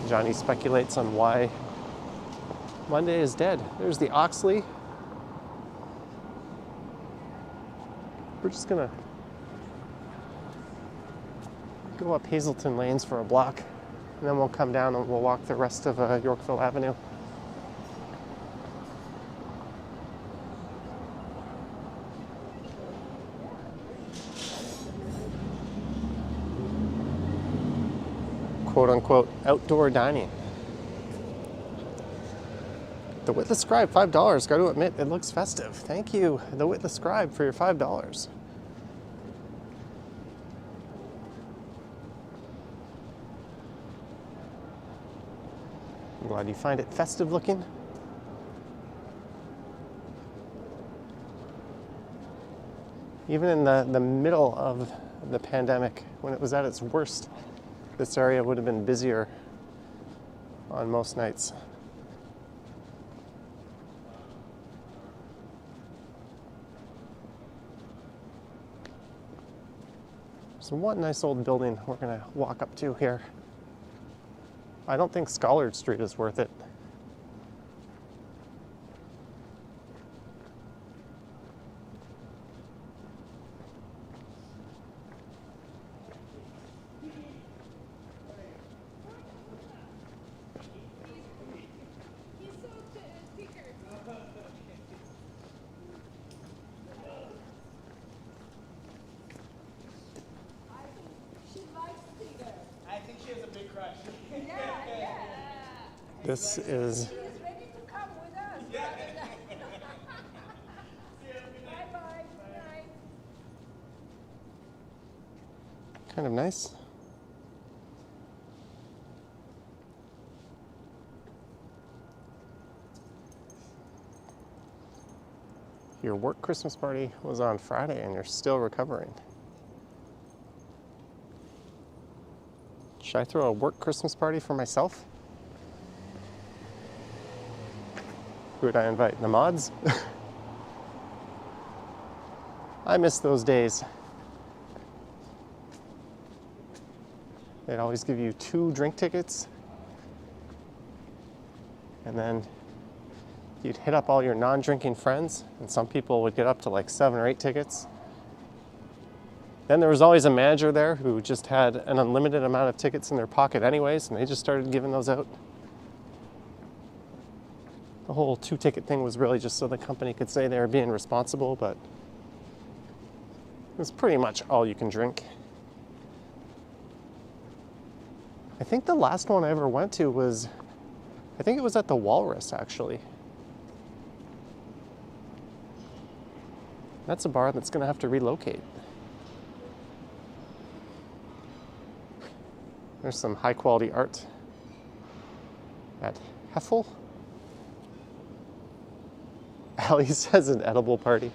Speaker 1: Johnny speculates on why Monday is dead. There's the Oxley. We're just gonna go up Hazelton Lanes for a block, and then we'll come down and we'll walk the rest of Yorkville Avenue. Quote unquote outdoor dining. The Witless Scribe, $5. Got to admit, it looks festive. Thank you, the Witless Scribe, for your $5. I'm glad you find it festive looking. Even in the middle of the pandemic, when it was at its worst, this area would have been busier on most nights. So one nice old building we're gonna walk up to here. I don't think Schollard Street is worth it. This is
Speaker 2: She's ready to come with us. Bye-bye. Good night.
Speaker 1: kind of nice. Your work Christmas party was on Friday and you're still recovering. Should I throw a work Christmas party for myself? Who would I invite? The mods? I miss those days. They'd always give you 2 drink tickets, and then you'd hit up all your non-drinking friends, and some people would get up to like 7 or 8 tickets. Then there was always a manager there who just had an unlimited amount of tickets in their pocket anyways, and they just started giving those out. The whole 2-ticket thing was really just so the company could say they were being responsible, but it was pretty much all you can drink. I think the last one I ever went to was, I think it was at the Walrus, actually. That's a bar that's gonna have to relocate. There's some high quality art at Hateful. Ali says an edible party.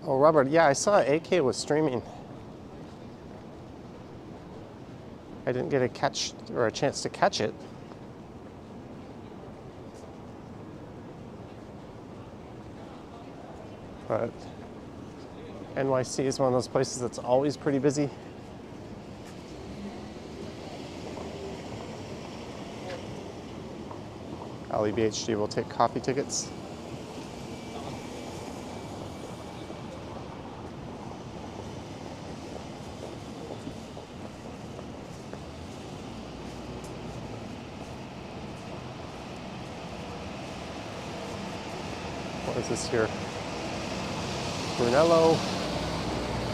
Speaker 1: Oh, Robert, yeah, I saw AK was streaming. I didn't get a catch or a chance to catch it. But NYC is one of those places that's always pretty busy. Ali BHG will take coffee tickets. What is this here? Brunello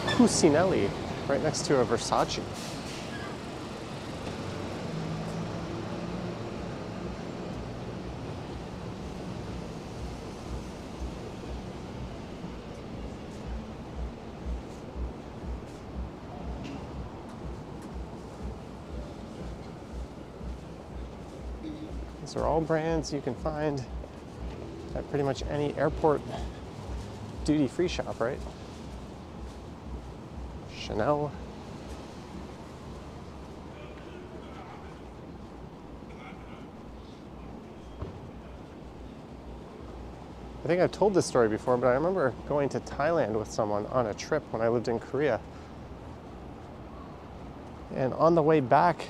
Speaker 1: Cucinelli, right next to a Versace. These are all brands you can find at pretty much any airport duty-free shop, right? Chanel. I think I've told this story before, but I remember going to Thailand with someone on a trip when I lived in Korea. And on the way back,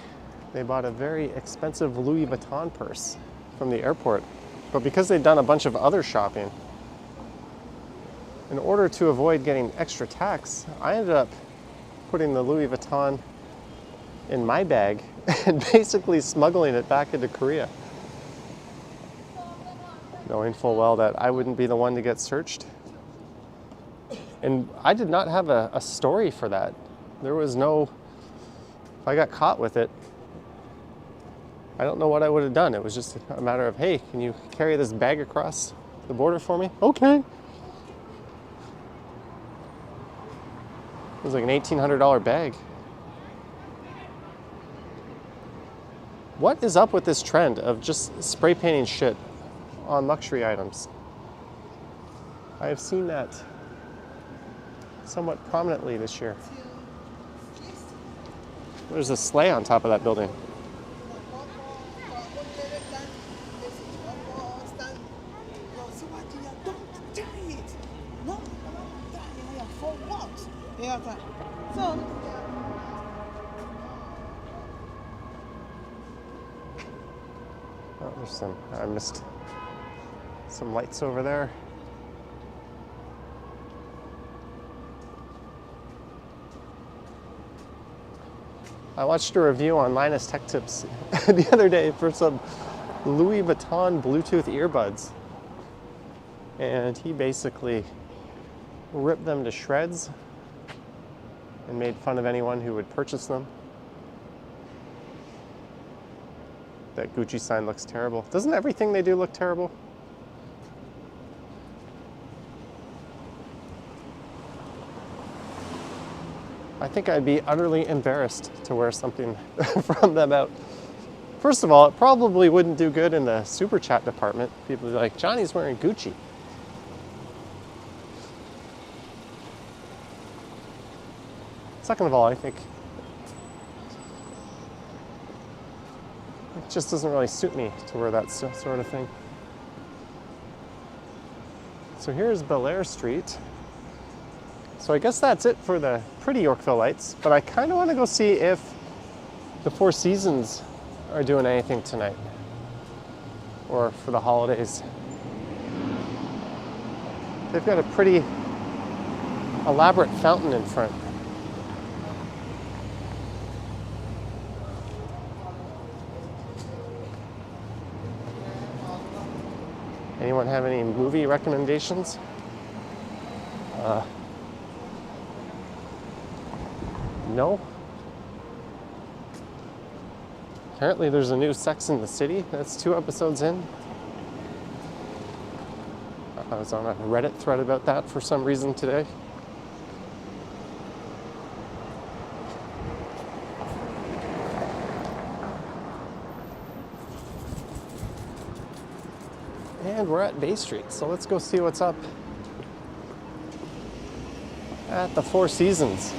Speaker 1: they bought a very expensive Louis Vuitton purse from the airport. But because they'd done a bunch of other shopping, in order to avoid getting extra tax, I ended up putting the Louis Vuitton in my bag and basically smuggling it back into Korea, knowing full well that I wouldn't be the one to get searched. And I did not have a story for that. There was no, if I got caught with it, I don't know what I would have done. It was just a matter of, hey, can you carry this bag across the border for me? Okay. It was like an $1,800 bag. What is up with this trend of just spray painting shit on luxury items? I have seen that somewhat prominently this year. There's a sleigh on top of that building. Oh, there's some, I missed some lights over there. I watched a review on Linus Tech Tips the other day for some Louis Vuitton Bluetooth earbuds. And he basically ripped them to shreds and made fun of anyone who would purchase them. That Gucci sign looks terrible. Doesn't everything they do look terrible? I think I'd be utterly embarrassed to wear something from them out. First of all, it probably wouldn't do good in the super chat department. People would be like, Johnny's wearing Gucci. Second of all, I think it just doesn't really suit me to wear that sort of thing. So here's Bel Air Street. So I guess that's it for the pretty Yorkville lights, but I kind of want to go see if the Four Seasons are doing anything tonight or for the holidays. They've got a pretty elaborate fountain in front. Anyone have any movie recommendations? No? Apparently there's a new Sex in the City that's 2 episodes in. I was on a Reddit thread about that for some reason today. And we're at Bay Street, so let's go see what's up at the Four Seasons.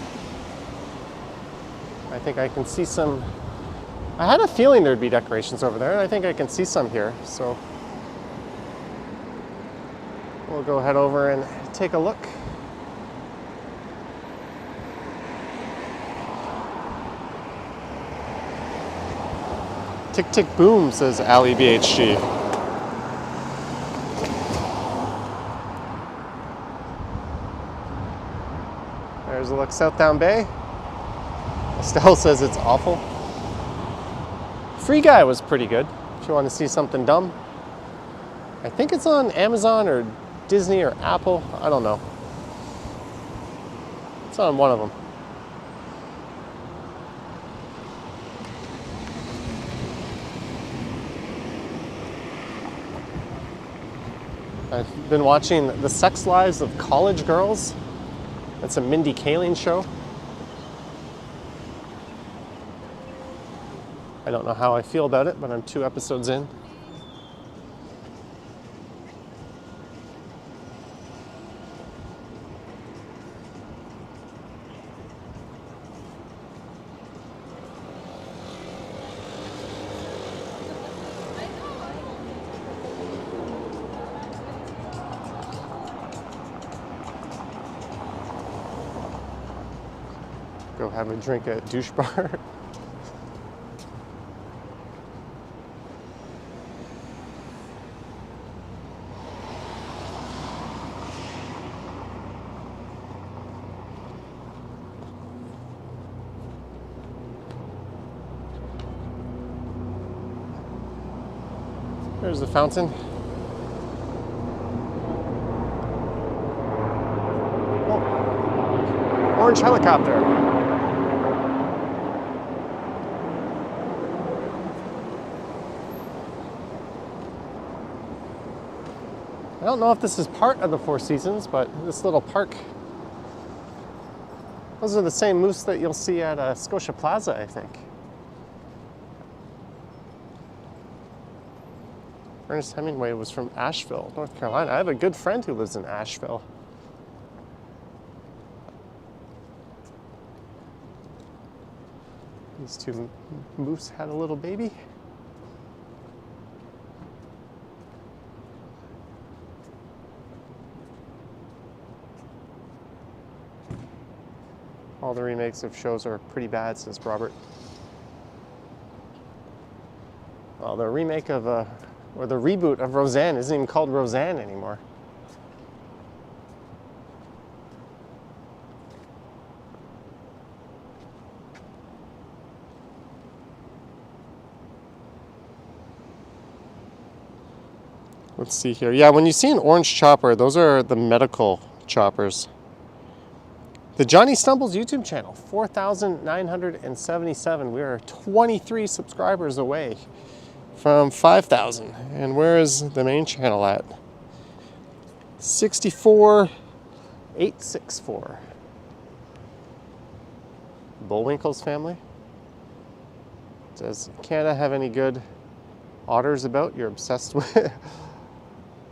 Speaker 1: I think I can see some. I had a feeling there'd be decorations over there, and I think I can see some here, so we'll go head over and take a look. Tick tick boom, says Ali BHG. There's a look Southdown Bay. Estelle says it's awful. Free Guy was pretty good, if you want to see something dumb. I think it's on Amazon or Disney or Apple, I don't know. It's on one of them. I've been watching The Sex Lives of College Girls. That's a Mindy Kaling show. I don't know how I feel about it, but I'm 2 episodes in. Go have a drink at Douche Bar. There's the fountain. Oh. Orange helicopter. I don't know if this is part of the Four Seasons, but this little park, those are the same moose that you'll see at Scotia Plaza, I think. Ernest Hemingway was from Asheville, North Carolina. I have a good friend who lives in Asheville. These 2 moose had a little baby. All the remakes of shows are pretty bad, says Robert. Well, the remake of, or the reboot of Roseanne isn't even called Roseanne anymore. Let's see here. Yeah, when you see an orange chopper, those are the medical choppers. The Johnny Stumbles YouTube channel, 4,977. We are 23 subscribers away from 5,000. And where is the main channel at? 64,864. Bullwinkle's family. Does Canada have any good otters about you're obsessed with?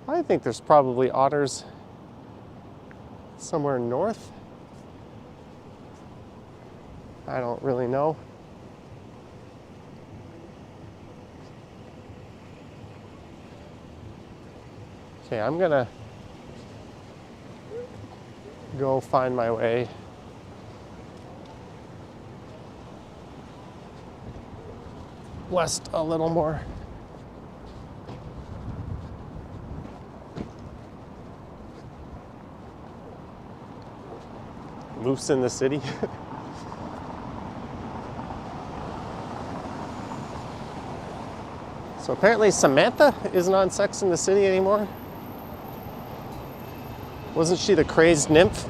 Speaker 1: I think there's probably otters somewhere north. I don't really know. Okay, I'm gonna go find my way west a little more. Moose in the city. So apparently Samantha isn't on Sex in the City anymore. Wasn't she the crazed nymph?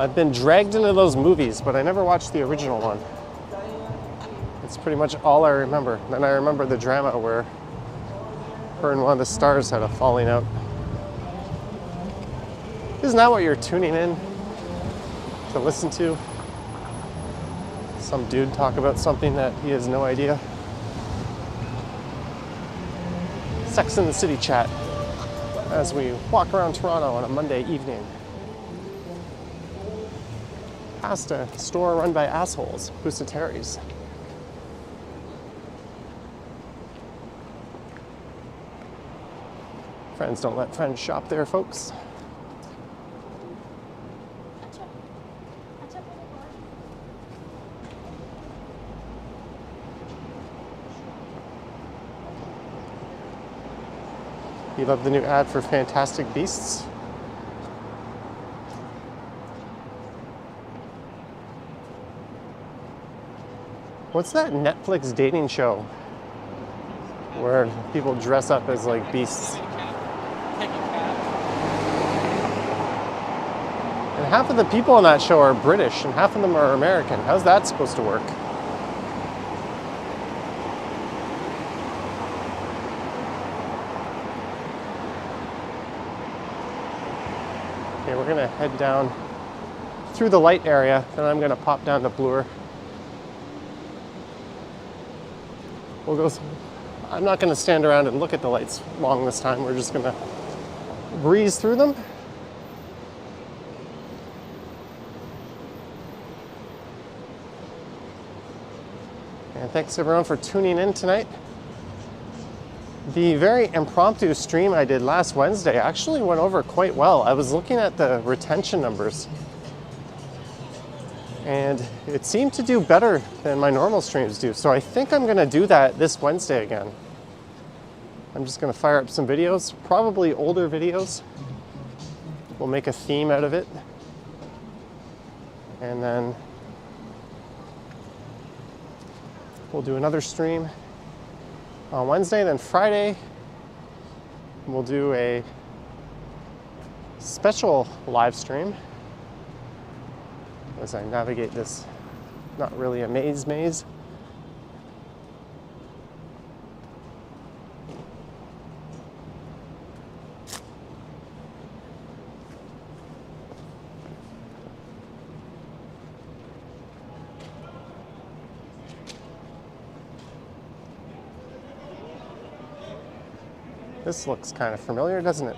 Speaker 1: I've been dragged into those movies, but I never watched the original one. It's pretty much all I remember. Then I remember the drama where her and one of the stars had a falling out. Isn't that what you're tuning in to listen to? Some dude talk about something that he has no idea. Sex in the City chat as we walk around Toronto on a Monday evening. Past a store run by assholes, Pusatari's. Friends don't let friends shop there, folks. You love the new ad for Fantastic Beasts? What's that Netflix dating show where people dress up as like beasts? And half of the people on that show are British and half of them are American. How's that supposed to work? Okay, we're gonna head down through the light area, then I'm gonna pop down to Bloor. We'll go. I'm not gonna stand around and look at the lights long this time. We're just gonna breeze through them. And thanks everyone for tuning in tonight. The very impromptu stream I did last Wednesday actually went over quite well. I was looking at the retention numbers and it seemed to do better than my normal streams do. So I think I'm gonna do that this Wednesday again. I'm just gonna fire up some videos, probably older videos. We'll make a theme out of it. And then we'll do another stream on Wednesday, then Friday we'll do a special live stream as I navigate this not really a maze. This looks kind of familiar, doesn't it?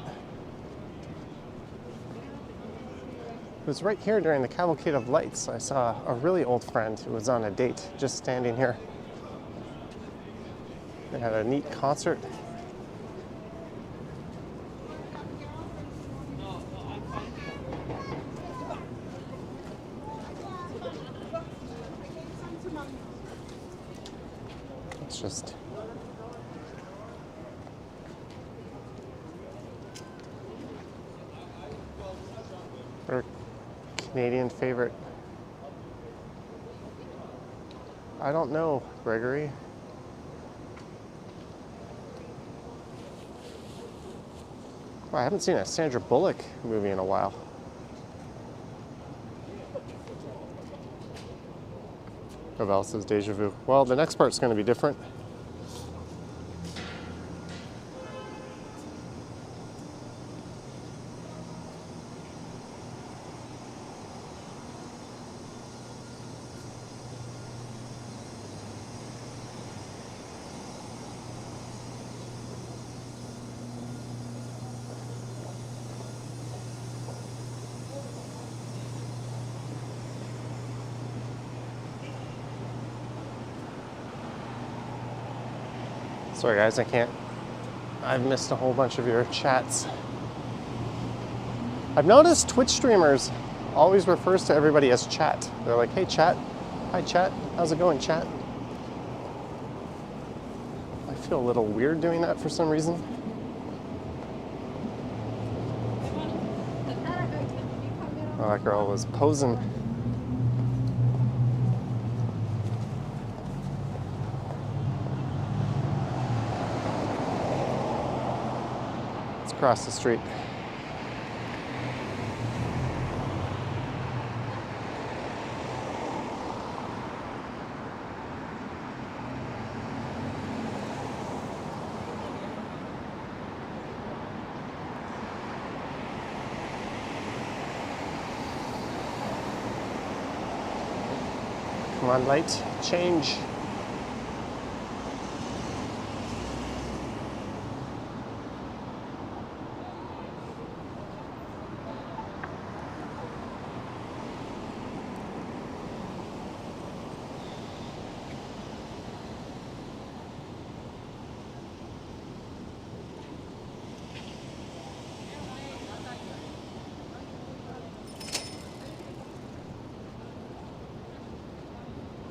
Speaker 1: It was right here during the Cavalcade of Lights. I saw a really old friend who was on a date just standing here. They had a neat concert. It's just our Canadian favorite. I don't know, Gregory. Well, I haven't seen a Sandra Bullock movie in a while. Cavell says deja vu. Well, the next part's going to be different. Sorry guys, I can't I've missed a whole bunch of your chats. I've noticed Twitch streamers always refers to everybody as chat. They're like, hey chat, hi chat, how's it going chat? I feel a little weird doing that for some reason. Oh, that girl was posing. Let's cross the street. Come on, light, change.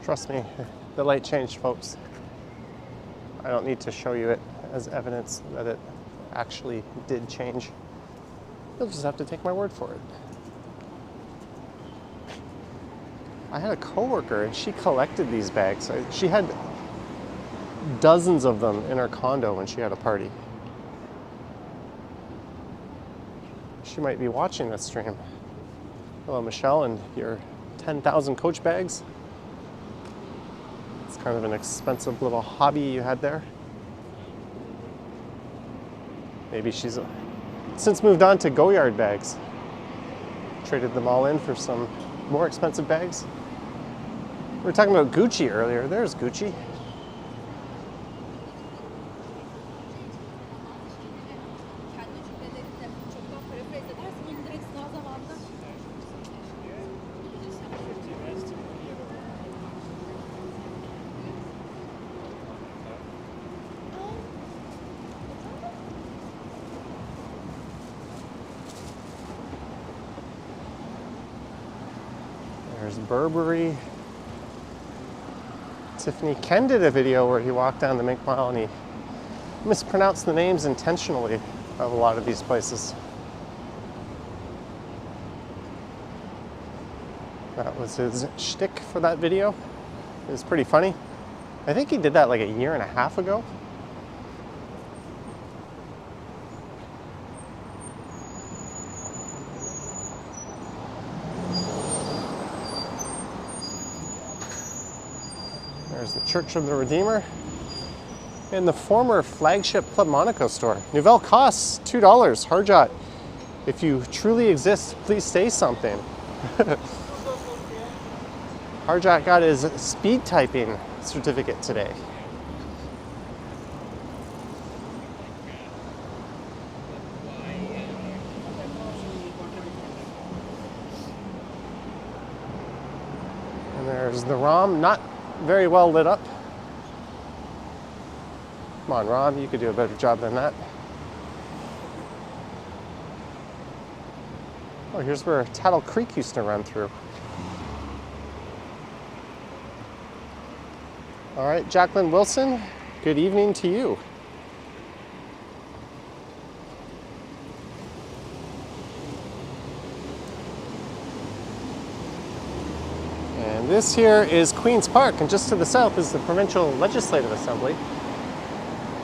Speaker 1: Trust me, the light changed, folks. I don't need to show you it as evidence that it actually did change. You'll just have to take my word for it. I had a coworker and she collected these bags. She had dozens of them in her condo when she had a party. She might be watching this stream. Hello, Michelle, and your 10,000 Coach bags. It's kind of an expensive little hobby you had there. Maybe she's since moved on to Go-Yard bags. Traded them all in for some more expensive bags. We were talking about Gucci earlier. There's Gucci. There's Burberry. Tiffany Ken did a video where he walked down the Mink Mile and he mispronounced the names intentionally of a lot of these places. That was his shtick for that video. It was pretty funny. I think he did that like a year and a half ago. There's the Church of the Redeemer and the former flagship Club Monaco store. Nouvelle costs $2. Harjot, if you truly exist, please say something. Harjot got his speed typing certificate today. And there's the ROM, not very well lit up. Come on, Rom, you could do a better job than that. Oh, here's where Tattle Creek used to run through. All right, Jacqueline Wilson, good evening to you. And this here is Queen's Park, and just to the south is the Provincial Legislative Assembly,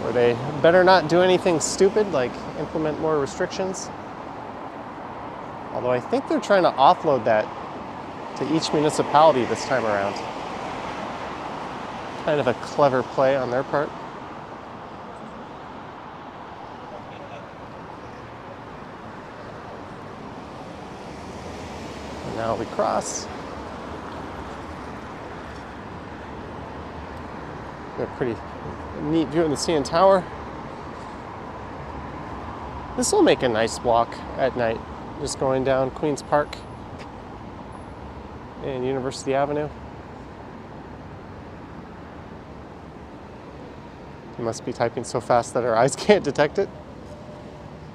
Speaker 1: where they better not do anything stupid like implement more restrictions. Although I think they're trying to offload that to each municipality this time around. Kind of a clever play on their part. And now we cross. Got a pretty neat view of the CN Tower. This will make a nice walk at night, just going down Queen's Park and University Avenue. You must be typing so fast that our eyes can't detect it.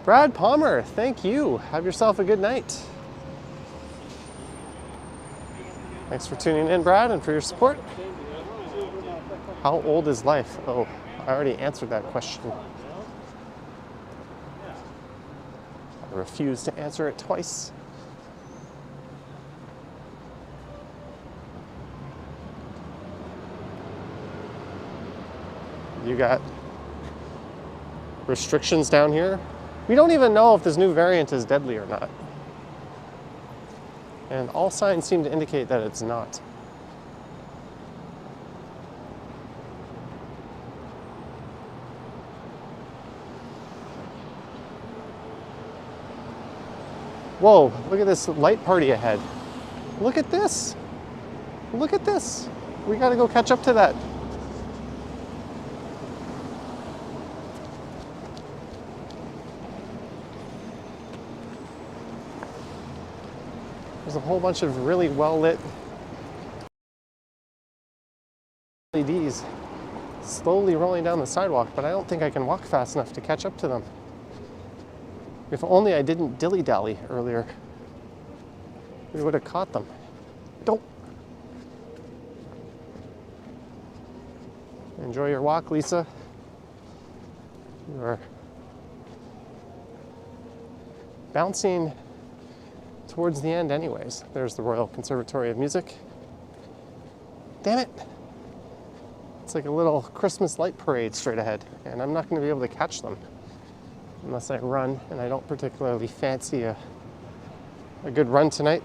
Speaker 1: Brad Palmer, thank you. Have yourself a good night. Thanks for tuning in, Brad, and for your support. How old is life? Oh, I already answered that question. I refuse to answer it twice. You got restrictions down here. We don't even know if this new variant is deadly or not. And all signs seem to indicate that it's not. Whoa, look at this light party ahead. Look at this. Look at this. We gotta go catch up to that. There's a whole bunch of really well-lit LEDs slowly rolling down the sidewalk, but I don't think I can walk fast enough to catch up to them. If only I didn't dilly-dally earlier, we would have caught them. Don't. Enjoy your walk, Lisa. You are bouncing towards the end anyways. There's the Royal Conservatory of Music. Damn it. It's like a little Christmas light parade straight ahead, and I'm not going to be able to catch them unless I run, and I don't particularly fancy a good run tonight.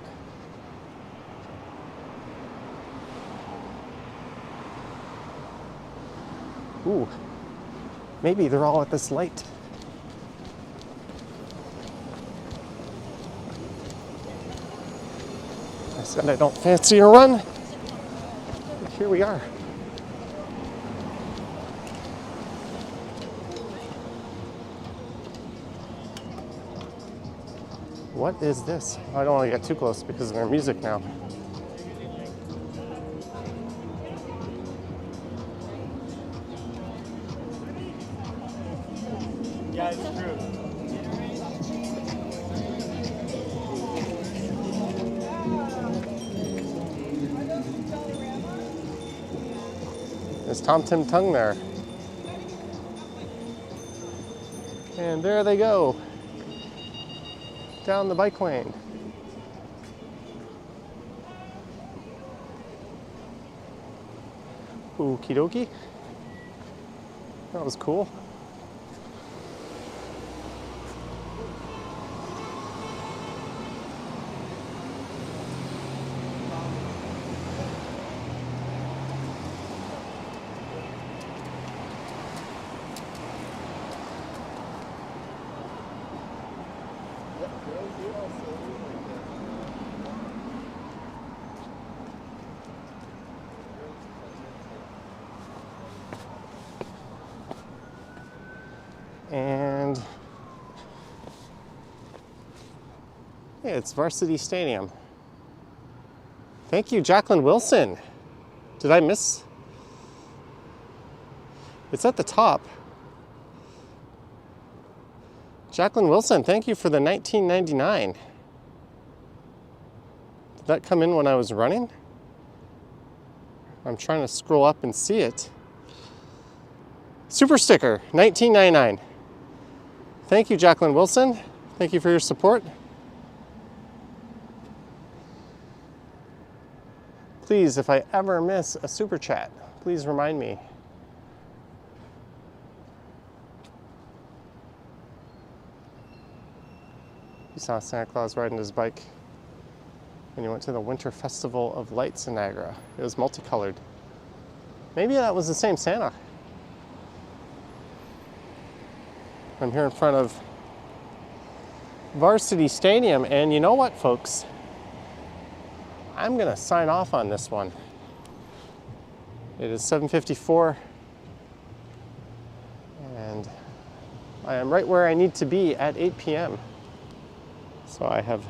Speaker 1: Ooh, maybe they're all at this light. I said I don't fancy a run. But here we are. What is this? I don't want to get too close because of their music now.
Speaker 3: Yeah, it's true.
Speaker 1: There's Tom Tim Tung there. And there they go. Down the bike lane. Okie dokie. That was cool. And yeah, it's Varsity Stadium. Thank you, Jacqueline Wilson. Did I miss? It's at the top. Jacqueline Wilson, thank you for the 1999. Did that come in when I was running? I'm trying to scroll up and see it. Super sticker, 1999. Thank you, Jacqueline Wilson. Thank you for your support. Please, if I ever miss a super chat, please remind me. You saw Santa Claus riding his bike when you went to the Winter Festival of Lights in Niagara. It was multicolored. Maybe that was the same Santa. I'm here in front of Varsity Stadium, and you know what, folks? I'm gonna sign off on this one. It is 7:54, and I am right where I need to be at 8 p.m. So I have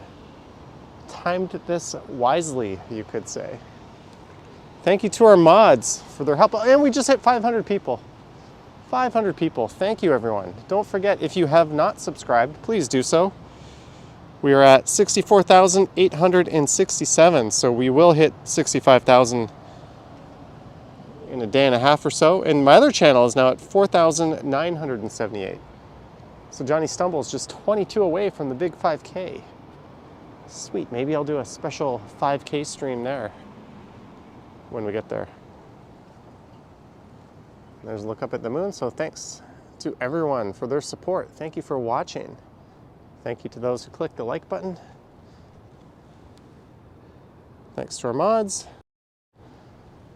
Speaker 1: timed this wisely, you could say. Thank you to our mods for their help, and we just hit 500 people. 500 people. Thank you, everyone. Don't forget, if you have not subscribed, please do so. We are at 64,867, so we will hit 65,000 in a day and a half or so. And my other channel is now at 4,978. So Johnny Stumble is just 22 away from the big 5K. Sweet, maybe I'll do a special 5K stream there when we get there. There's a look up at the moon, so thanks to everyone for their support. Thank you for watching. Thank you to those who clicked the like button. Thanks to our mods.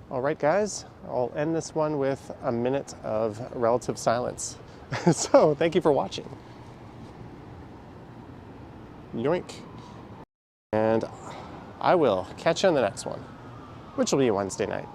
Speaker 1: All right, guys, I'll end this one with a minute of relative silence. So thank you for watching. Yoink. And I will catch you on the next one, which will be Wednesday night.